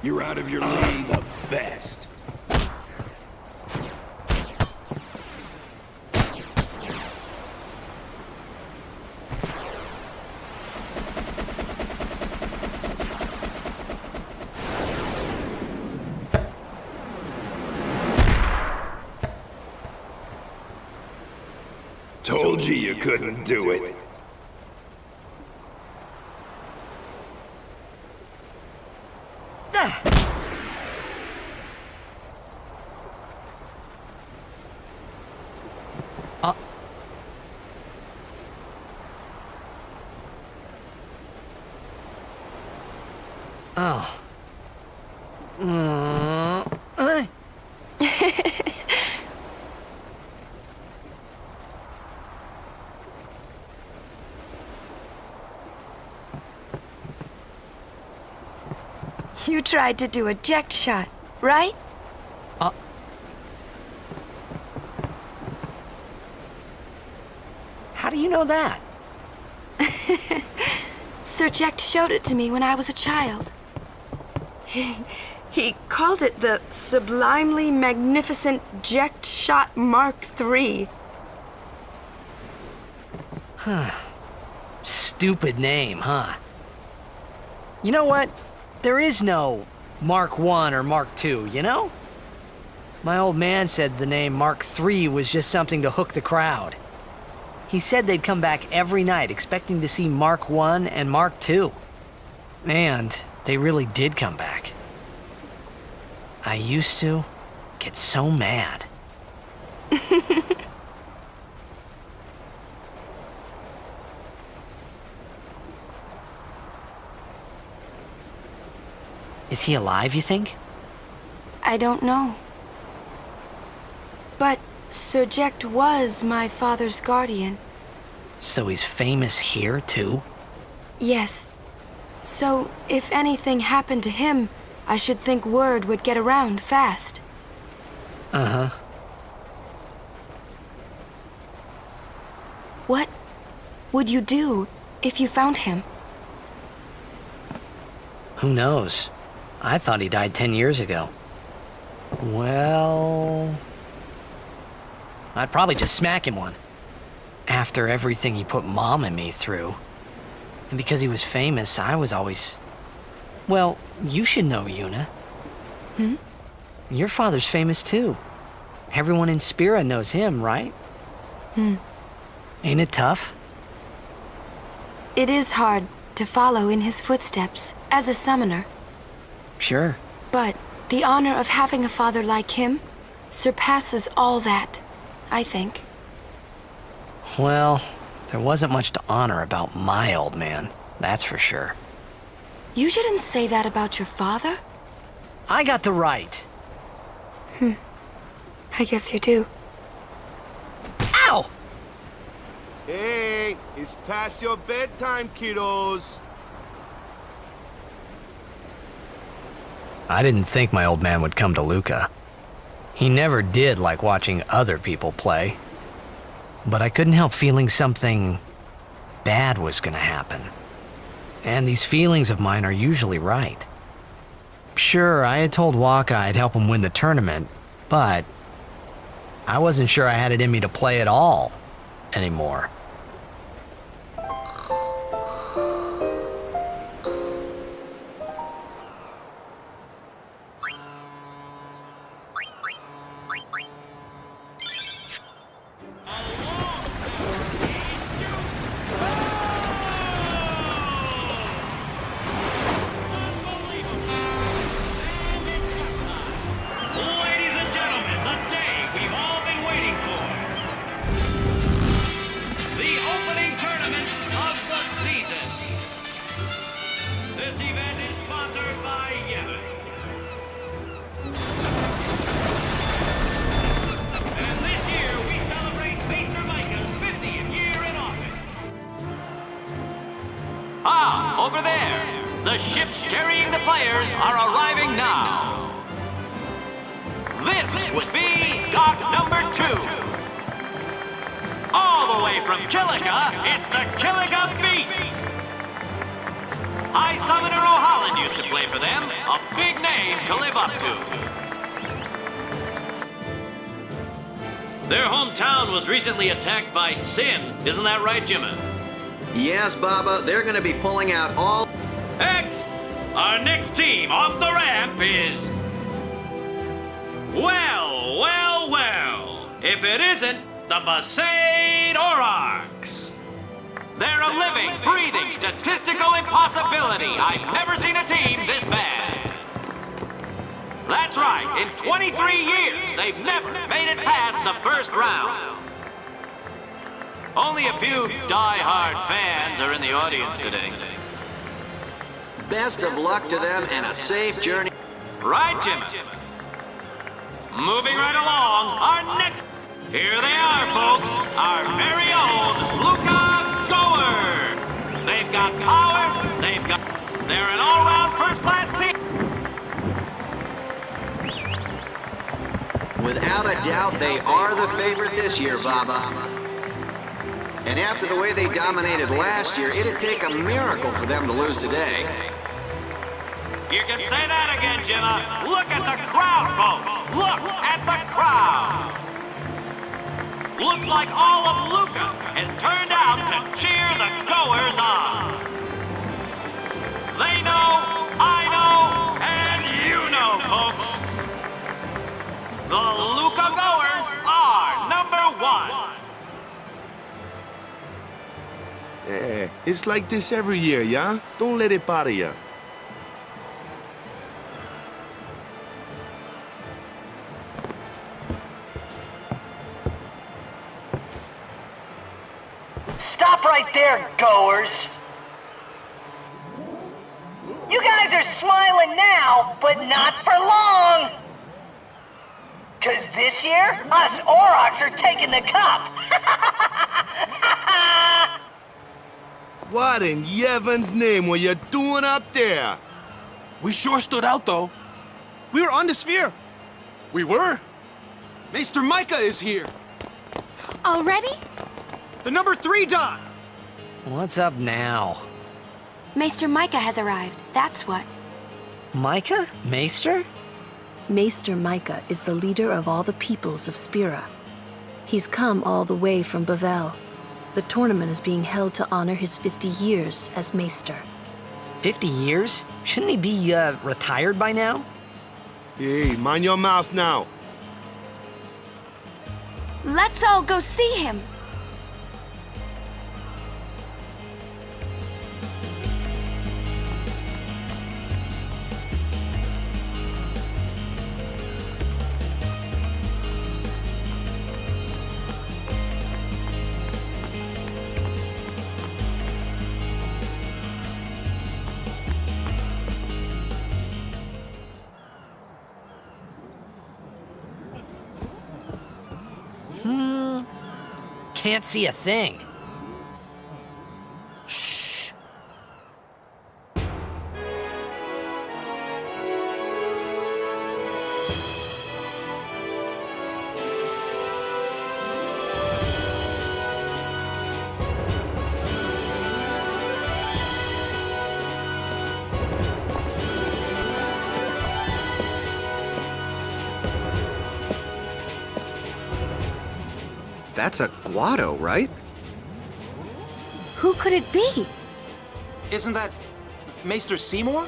You're out of your league. The best. Told you couldn't do it. Oh. You tried to do a eject shot, right? How do you know that? Sir Jack showed it to me when I was a child. He called it the Sublimely Magnificent Eject Shot Mark III. Huh. Stupid name, huh? You know what? There is no Mark I or Mark II, you know? My old man said the name Mark III was just something to hook the crowd. He said they'd come back every night expecting to see Mark I and Mark II. And they really did come back. I used to get so mad. Is he alive, you think? I don't know. But Sir Jack was my father's guardian. So he's famous here, too? Yes. So if anything happened to him, I should think word would get around fast. Uh-huh. What would you do if you found him? Who knows? I thought he died 10 years ago. Well... I'd probably just smack him one. After everything he put Mom and me through. And because he was famous, I was always... Well, you should know, Yuna. Hmm? Your father's famous too. Everyone in Spira knows him, right? Hmm. Ain't it tough? It is hard to follow in his footsteps as a summoner. Sure. But the honor of having a father like him surpasses all that, I think. Well, there wasn't much to honor about my old man, that's for sure. You shouldn't say that about your father. I got the right. I guess you do. Ow! Hey, it's past your bedtime, kiddos. I didn't think my old man would come to Luca. He never did like watching other people play. But I couldn't help feeling something bad was gonna happen. And these feelings of mine are usually right. Sure, I had told Waka I'd help him win the tournament, but I wasn't sure I had it in me to play at all anymore. Ladies and gentlemen, the day we've all been waiting for. The opening tournament of the season. This event is sponsored by Yemen. And this year we celebrate Maester Micah's 50th year in office. Ah, over there. The ships carrying the players are arriving now. This would be dock number 2. All the way from Killiga, it's the Killiga Beasts. High Summoner O'Holland used to play for them. A big name to live up to. Their hometown was recently attacked by Sin. Isn't that right, Jimmy? Yes, Baba, they're gonna be pulling out all... X! Our next team off the ramp is... Well, well, well. If it isn't the Besaid Aurochs. They're a living, breathing, statistical impossibility. I've never seen a team this bad. That's right. In 23 years, they've never made it past the first round. Only a few die-hard fans are in the audience today. Best of luck to them and a safe journey. Right, Jimmy? Moving right along, our next... Here they are, folks. Our very own Luca Goer. They've got power, they've got... They're an all-round first-class team. Without a doubt, they are the favorite this year, Baba. And after the way they dominated last year, it'd take a miracle for them to lose today. You can say that again, Jimmy. Look at the crowd, folks. Look at the crowd. Looks like all of Luca has turned out to cheer the Goers on. They know, I know, and you know, folks. The Luca Goers are #1. Yeah, it's like this every year, yeah? Don't let it bother you. Stop right there, goers! You guys are smiling now, but not for long! 'Cause this year, us Aurochs are taking the cup! What in Yevon's name were you doing up there? We sure stood out, though. We were on the sphere. We were. Maester Micah is here. Already? The number 3 dot. What's up now? Maester Micah has arrived, that's what. Micah? Maester? Maester Micah is the leader of all the peoples of Spira. He's come all the way from Bavel. The tournament is being held to honor his 50 years as Maester. 50 years? Shouldn't he be, retired by now? Hey, mind your mouth now. Let's all go see him. Can't see a thing. Shh. That's a Guado, right? Who could it be? Isn't that Maester Seymour?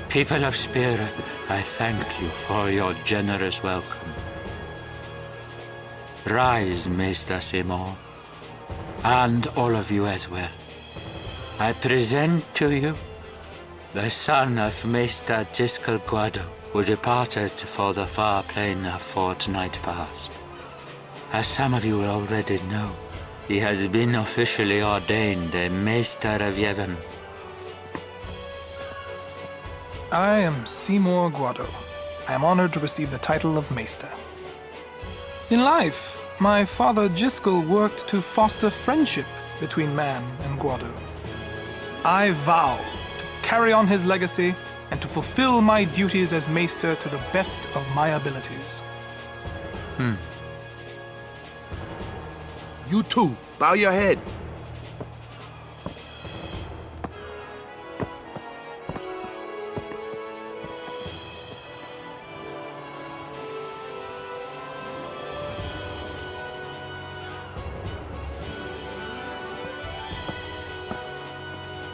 People of Spira, I thank you for your generous welcome. Rise, Maester Seymour, and all of you as well. I present to you the son of Maester Jiskel Guado, who departed for the far plain a fortnight past. As some of you already know, he has been officially ordained a Maester of Yevon. I am Seymour Guado. I am honored to receive the title of Maester. In life, my father Jiskel worked to foster friendship between man and Guado. I vow to carry on his legacy and to fulfill my duties as Maester to the best of my abilities. You too. Bow your head.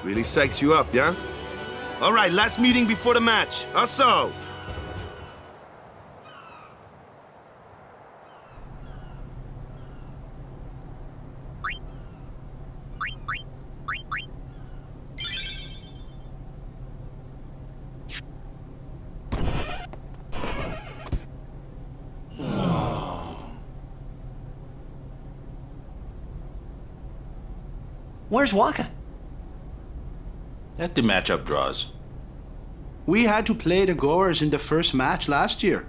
Really psychs you up, yeah? All right, last meeting before the match. Also. Where's Waka? At the matchup draws. We had to play the Goers in the first match last year.